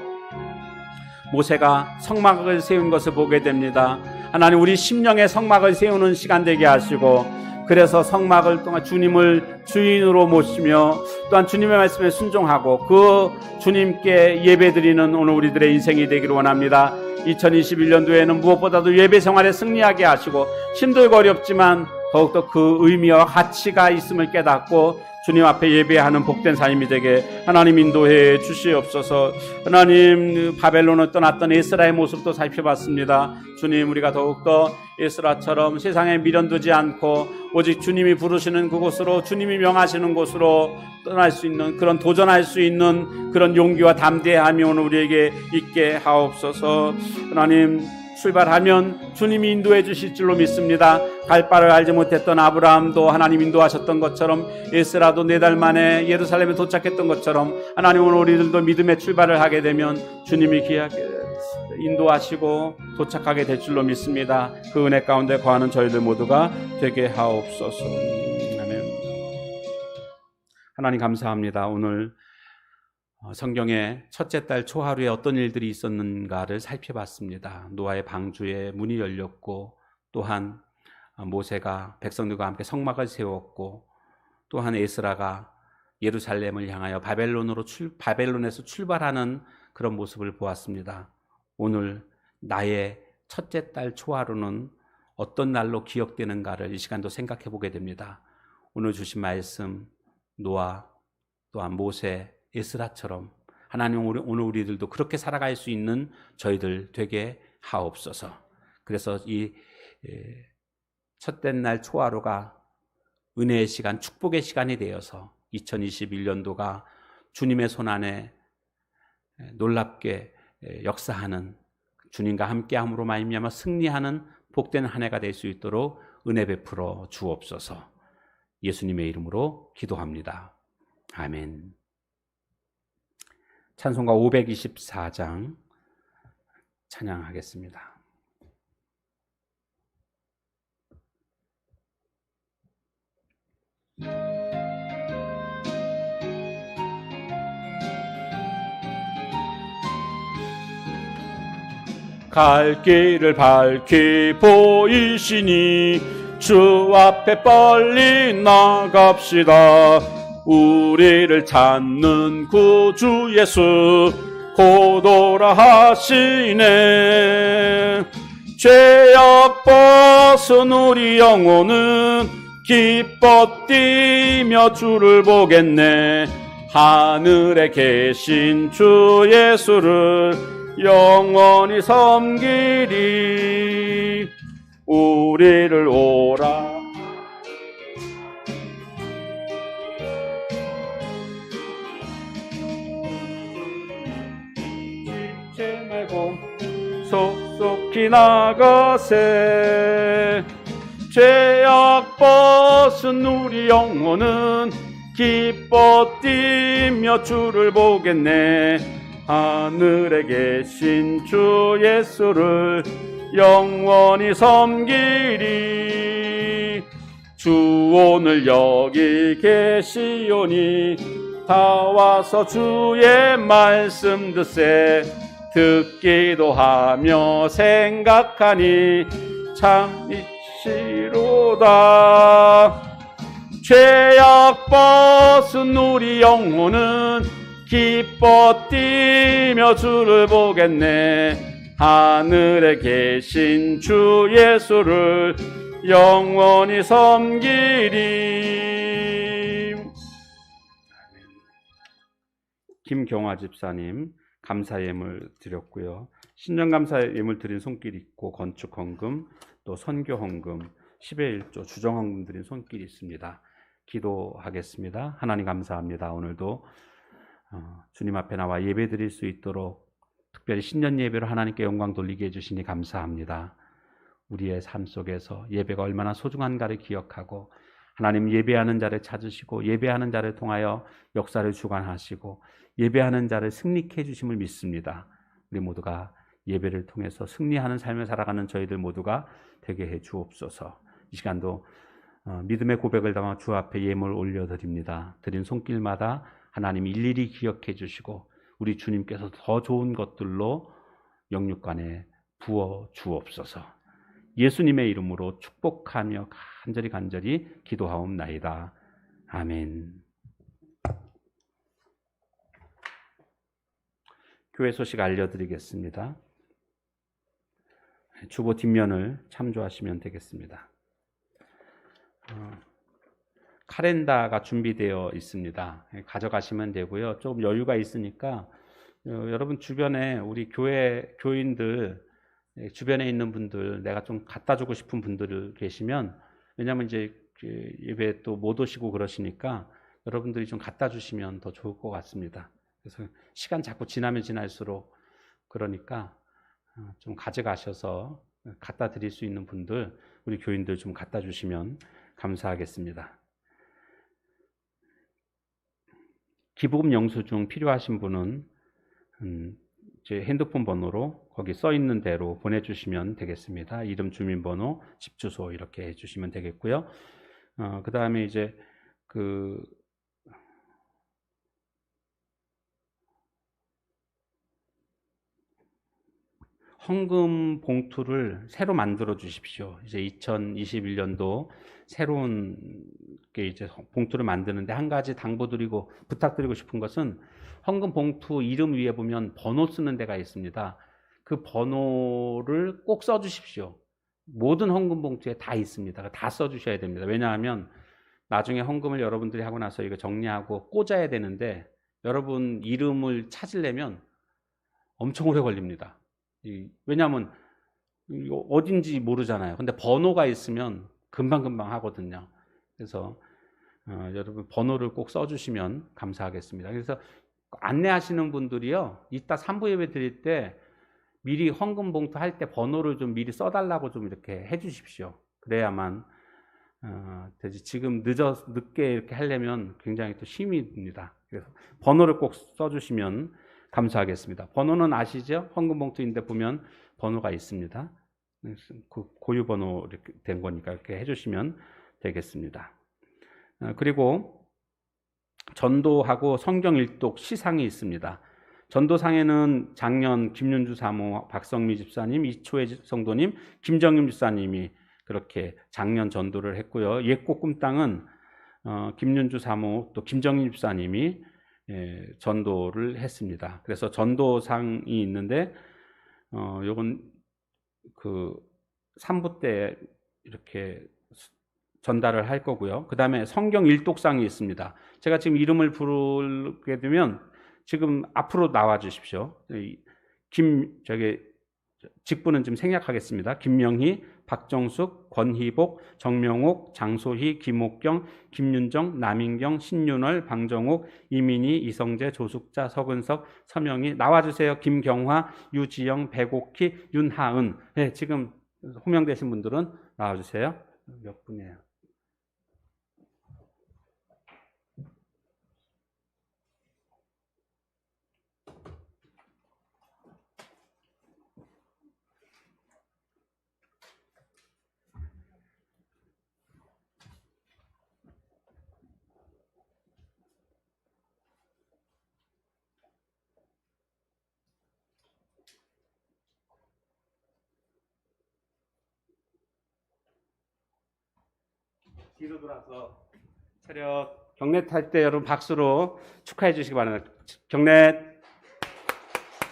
모세가 성막을 세운 것을 보게 됩니다. 하나님, 우리 심령의 성막을 세우는 시간 되게 하시고, 그래서 성막을 통한 주님을 주인으로 모시며 또한 주님의 말씀에 순종하고 그 주님께 예배드리는 오늘 우리들의 인생이 되기를 원합니다. 2021년도에는 무엇보다도 예배 생활에 승리하게 하시고 힘들고 어렵지만 더욱더 그 의미와 가치가 있음을 깨닫고 주님 앞에 예배하는 복된 삶이 되게 하나님 인도해 주시옵소서. 하나님, 바벨론을 떠났던 에스라의 모습도 살펴봤습니다. 주님, 우리가 더욱더 에스라처럼 세상에 미련두지 않고 오직 주님이 부르시는 그곳으로, 주님이 명하시는 곳으로 떠날 수 있는, 그런 도전할 수 있는 그런 용기와 담대함이 오늘 우리에게 있게 하옵소서. 하나님, 출발하면 주님이 인도해 주실 줄로 믿습니다. 갈 바를 알지 못했던 아브라함도 하나님 인도하셨던 것처럼, 에스라도 4달 만에 예루살렘에 도착했던 것처럼, 하나님 오늘 우리들도 믿음의 출발을 하게 되면 주님이 귀하게 인도하시고 도착하게 될 줄로 믿습니다. 그 은혜 가운데 거하는 저희들 모두가 되게 하옵소서. 아멘. 하나님 감사합니다. 오늘 성경의 첫째 달 초하루에 어떤 일들이 있었는가를 살펴봤습니다. 노아의 방주에 문이 열렸고, 또한 모세가 백성들과 함께 성막을 세웠고, 또한 에스라가 예루살렘을 향하여 바벨론에서 출발하는 그런 모습을 보았습니다. 오늘 나의 첫째 달 초하루는 어떤 날로 기억되는가를 이 시간도 생각해 보게 됩니다. 오늘 주신 말씀, 노아, 또한 모세, 에스라처럼 하나님 오늘 우리들도 그렇게 살아갈 수 있는 저희들 되게 하옵소서. 그래서 이 첫째 날 초하루가 은혜의 시간, 축복의 시간이 되어서 2021년도가 주님의 손안에 놀랍게 역사하는, 주님과 함께함으로 말미암아 승리하는 복된 한 해가 될 수 있도록 은혜 베풀어 주옵소서. 예수님의 이름으로 기도합니다. 아멘. 찬송가 524장 찬양하겠습니다. 갈 길을 밝히 보이시니 주 앞에 빨리 나갑시다. 우리를 찾는 구주 예수 곧 오라 하시네. 죄악 벗은 우리 영혼은 기뻐 뛰며 주를 보겠네. 하늘에 계신 주 예수를 영원히 섬기리. 우리를 오라 잊지 말고 속속히 나가세. 죄악 벗은 우리 영혼은 기뻐 뛰며 주를 보겠네. 하늘에 계신 주 예수를 영원히 섬기리. 주 오늘 여기 계시오니 다 와서 주의 말씀 듣세. 듣기도 하며 생각하니 참 이치로다. 죄악 벗은 우리 영혼은 기뻐 뛰며 주를 보겠네. 하늘에 계신 주 예수를 영원히 섬기리. 김경화 집사님 감사 예물 드렸고요. 신년 감사 예물 드린 손길 있고, 건축 헌금, 또 선교 헌금, 10의 1조 주정 헌금 드린 손길이 있습니다. 기도하겠습니다. 하나님 감사합니다. 오늘도 주님 앞에 나와 예배 드릴 수 있도록 특별히 신년 예배로 하나님께 영광 돌리게 해주시니 감사합니다. 우리의 삶 속에서 예배가 얼마나 소중한가를 기억하고, 하나님 예배하는 자를 찾으시고 예배하는 자를 통하여 역사를 주관하시고 예배하는 자를 승리케 해주심을 믿습니다. 우리 모두가 예배를 통해서 승리하는 삶을 살아가는 저희들 모두가 되게 해 주옵소서. 이 시간도 믿음의 고백을 담아 주 앞에 예물 올려드립니다. 드린 손길마다 하나님 일일이 기억해 주시고 우리 주님께서 더 좋은 것들로 영육간에 부어 주옵소서. 예수님의 이름으로 축복하며 간절히 기도하옵나이다. 아멘. 교회 소식 알려드리겠습니다. 주보 뒷면을 참조하시면 되겠습니다. 카렌다가 준비되어 있습니다. 가져가시면 되고요. 조금 여유가 있으니까 여러분 주변에 우리 교인들 주변에 있는 분들, 내가 좀 갖다 주고 싶은 분들 계시면, 왜냐하면 이제 예배 또 못 오시고 그러시니까 여러분들이 좀 갖다 주시면 더 좋을 것 같습니다. 그래서 시간 자꾸 지나면 지날수록 그러니까 좀 가져가셔서 갖다 드릴 수 있는 분들, 우리 교인들 좀 갖다 주시면 감사하겠습니다. 기부금 영수증 필요하신 분은 제 핸드폰 번호로 거기 써 있는 대로 보내주시면 되겠습니다. 이름, 주민번호, 집 주소 이렇게 해주시면 되겠고요. 그 다음에 이제 헌금 봉투를 새로 만들어 주십시오. 이제 2021년도 새로운 게 이제 봉투를 만드는데 한 가지 당부드리고 부탁드리고 싶은 것은 헌금 봉투 이름 위에 보면 번호 쓰는 데가 있습니다. 그 번호를 꼭 써 주십시오. 모든 헌금 봉투에 다 있습니다. 다 써 주셔야 됩니다. 왜냐하면 나중에 헌금을 여러분들이 하고 나서 이거 정리하고 꽂아야 되는데 여러분 이름을 찾으려면 엄청 오래 걸립니다. 왜냐하면 어딘지 모르잖아요. 근데 번호가 있으면 금방금방 하거든요. 그래서 여러분 번호를 꼭 써주시면 감사하겠습니다. 그래서 안내하시는 분들이요, 이따 3부 예배 드릴 때 미리 헌금 봉투 할 때 번호를 좀 미리 써달라고 좀 이렇게 해주십시오. 그래야만 되지. 지금 늦게 이렇게 하려면 굉장히 또 힘이 듭니다. 그래서 번호를 꼭 써주시면 감사하겠습니다. 번호는 아시죠? 헌금 봉투인데 보면 번호가 있습니다. 그 고유 번호 이렇게 된 거니까 이렇게 해주시면 되겠습니다. 그리고 전도하고 성경 일독 시상이 있습니다. 전도상에는 작년 김윤주 사모, 박성미 집사님, 이초혜 성도님, 김정임 집사님이 그렇게 작년 전도를 했고요. 옛꽃 꿈땅은 김윤주 사모 또 김정임 집사님이 전도를 했습니다. 그래서 전도상이 있는데 요건 그 3부 때 이렇게 전달을 할 거고요. 그 다음에 성경 일독상이 있습니다. 제가 지금 이름을 부르게 되면 지금 앞으로 나와 주십시오. 직분은 좀 생략하겠습니다. 김명희, 박정숙, 권희복, 정명옥, 장소희, 김옥경, 김윤정, 남인경, 신윤월, 방정옥, 이민희, 이성재, 조숙자, 서근석, 서명희 나와주세요. 김경화, 유지영, 백옥희, 윤하은. 네, 지금 호명되신 분들은 나와주세요. 몇 분이에요? 뒤로 돌아서 차렷. 경례 탈 때 여러분 박수로 축하해 주시기 바랍니다. 경례.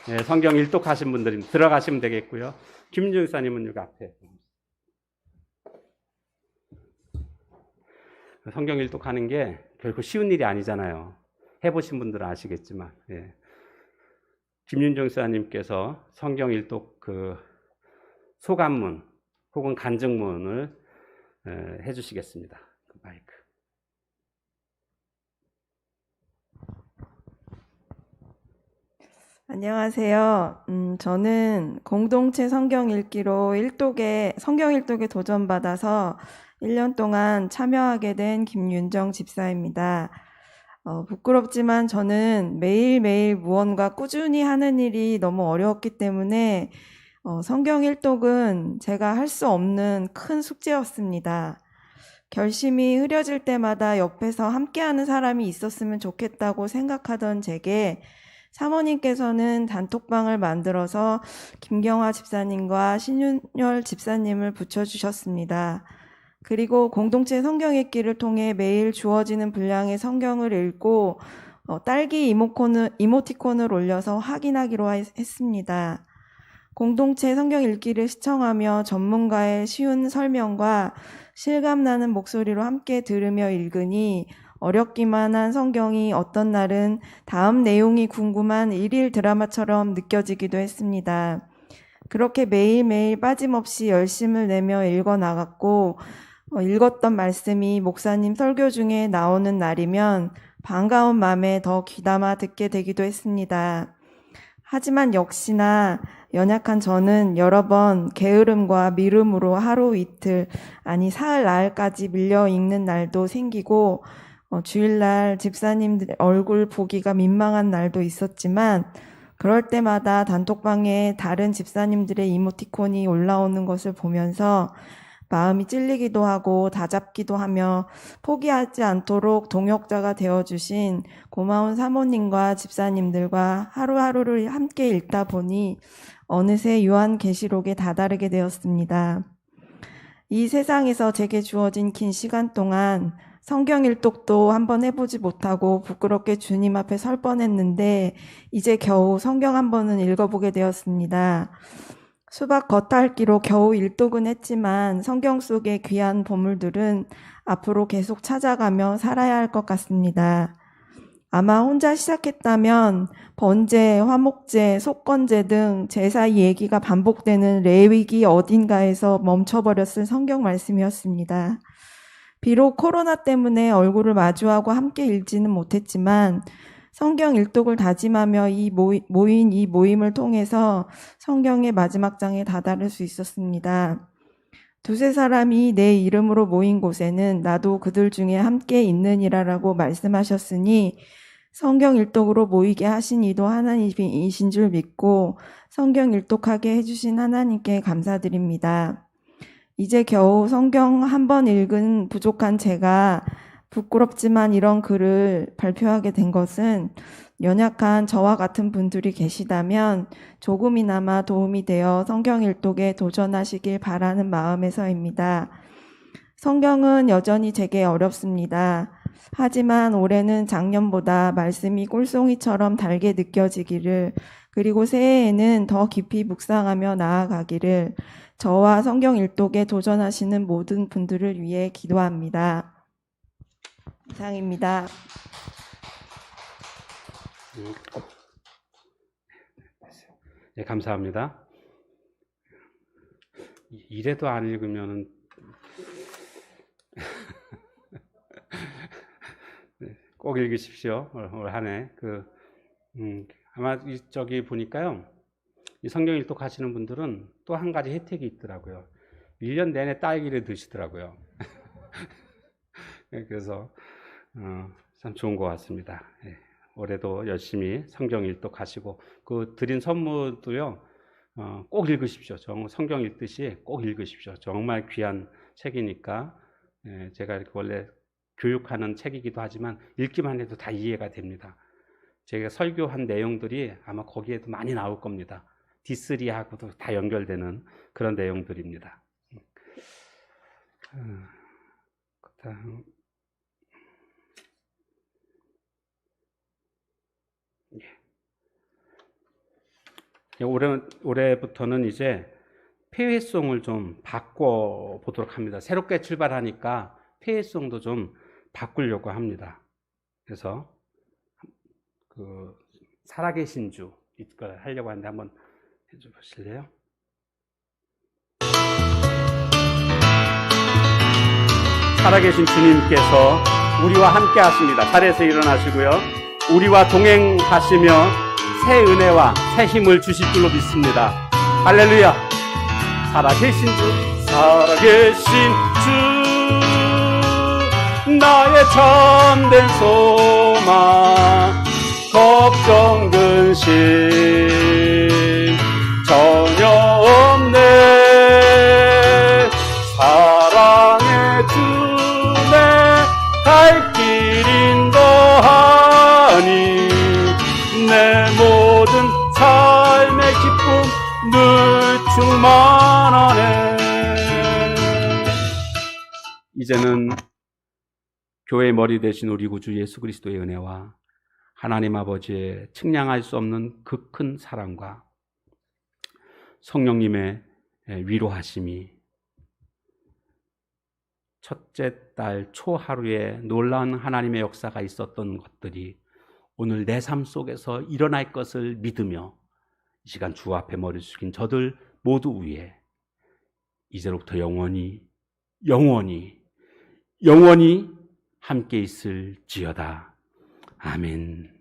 네, 성경 일독하신 분들이 들어가시면 되겠고요. 김윤중 사님은 여기 앞에. 성경 일독하는 게 결코 쉬운 일이 아니잖아요. 해보신 분들은 아시겠지만. 예. 김윤중 사님께서 성경 일독 그 소감문 혹은 간증문을 해주시겠습니다. 그 마이크. 안녕하세요. 저는 공동체 성경 읽기로 성경 일독에 도전받아서 1년 동안 참여하게 된 김윤정 집사입니다. 부끄럽지만 저는 매일매일 무언가 꾸준히 하는 일이 너무 어려웠기 때문에 성경 일독은 제가 할 수 없는 큰 숙제였습니다. 결심이 흐려질 때마다 옆에서 함께하는 사람이 있었으면 좋겠다고 생각하던 제게 사모님께서는 단톡방을 만들어서 김경화 집사님과 신윤열 집사님을 붙여주셨습니다. 그리고 공동체 성경 읽기를 통해 매일 주어지는 분량의 성경을 읽고 딸기 이모티콘을 올려서 확인하기로 했습니다. 공동체 성경 읽기를 시청하며 전문가의 쉬운 설명과 실감나는 목소리로 함께 들으며 읽으니 어렵기만 한 성경이 어떤 날은 다음 내용이 궁금한 일일 드라마처럼 느껴지기도 했습니다. 그렇게 매일매일 빠짐없이 열심을 내며 읽어나갔고 읽었던 말씀이 목사님 설교 중에 나오는 날이면 반가운 마음에 더 귀담아 듣게 되기도 했습니다. 하지만 역시나 연약한 저는 여러 번 게으름과 미움으로 하루 이틀, 아니 사흘 나흘까지 밀려 읽는 날도 생기고 주일날 집사님들 얼굴 보기가 민망한 날도 있었지만 그럴 때마다 단톡방에 다른 집사님들의 이모티콘이 올라오는 것을 보면서 마음이 찔리기도 하고 다잡기도 하며 포기하지 않도록 동역자가 되어주신 고마운 사모님과 집사님들과 하루하루를 함께 읽다 보니 어느새 요한계시록에 다다르게 되었습니다. 이 세상에서 제게 주어진 긴 시간 동안 성경 일독도 한번 해보지 못하고 부끄럽게 주님 앞에 설 뻔했는데 이제 겨우 성경 한 번은 읽어보게 되었습니다. 수박 겉핥기로 겨우 일독은 했지만 성경 속의 귀한 보물들은 앞으로 계속 찾아가며 살아야 할 것 같습니다. 아마 혼자 시작했다면 번제, 화목제, 속건제 등 제사 얘기가 반복되는 레위기 어딘가에서 멈춰버렸을 성경 말씀이었습니다. 비록 코로나 때문에 얼굴을 마주하고 함께 읽지는 못했지만 성경 일독을 다짐하며 모인 이 모임을 통해서 성경의 마지막 장에 다다를 수 있었습니다. 두세 사람이 내 이름으로 모인 곳에는 나도 그들 중에 함께 있느니라라고 말씀하셨으니 성경 일독으로 모이게 하신 이도 하나님이신 줄 믿고 성경 일독하게 해주신 하나님께 감사드립니다. 이제 겨우 성경 한 번 읽은 부족한 제가 부끄럽지만 이런 글을 발표하게 된 것은 연약한 저와 같은 분들이 계시다면 조금이나마 도움이 되어 성경 일독에 도전하시길 바라는 마음에서입니다. 성경은 여전히 제게 어렵습니다. 하지만 올해는 작년보다 말씀이 꿀송이처럼 달게 느껴지기를, 그리고 새해에는 더 깊이 묵상하며 나아가기를 저와 성경 일독에 도전하시는 모든 분들을 위해 기도합니다. 이상입니다. 네, 감사합니다. 이래도 안 읽으면은 꼭 읽으십시오. 올 한 해. 아마 저기 보니까요. 이 성경 일독 하시는 분들은 또 한 가지 혜택이 있더라고요. 1년 내내 딸기를 드시더라고요. 그래서 참 좋은 것 같습니다. 올해도 열심히 성경 일독하시고 그 드린 선물도요. 꼭 읽으십시오. 성경 읽듯이 꼭 읽으십시오. 정말 귀한 책이니까 제가 이렇게 원래 교육하는 책이기도 하지만 읽기만 해도 다 이해가 됩니다. 제가 설교한 내용들이 아마 거기에도 많이 나올 겁니다. D3하고도 다 연결되는 그런 내용들입니다. 그다음 올해부터는 이제 폐회송을 좀 바꿔보도록 합니다. 새롭게 출발하니까 폐회송도 좀 바꾸려고 합니다. 그래서 살아계신 주 이걸 하려고 하는데 한번 해줘 보실래요? 살아계신 주님께서 우리와 함께 하십니다. 자리에서 일어나시고요. 우리와 동행하시며 새 은혜와 새 힘을 주실 줄로 믿습니다. 할렐루야. 살아계신 주, 살아계신 주, 나의 참된 소망, 걱정 근심 전혀 없네. 사랑의 주내 갈 길 인도하니 내 모든 삶의 기쁨 늘 충만하네. 이제는 교회의 머리 되신 우리 구주 예수 그리스도의 은혜와 하나님 아버지의 측량할 수 없는 그 큰 사랑과 성령님의 위로하심이 첫째 달 초하루에 놀라운 하나님의 역사가 있었던 것들이 오늘 내 삶 속에서 일어날 것을 믿으며 이 시간 주 앞에 머리 숙인 저들 모두 위에 이제로부터 영원히 함께 있을지어다. 아멘.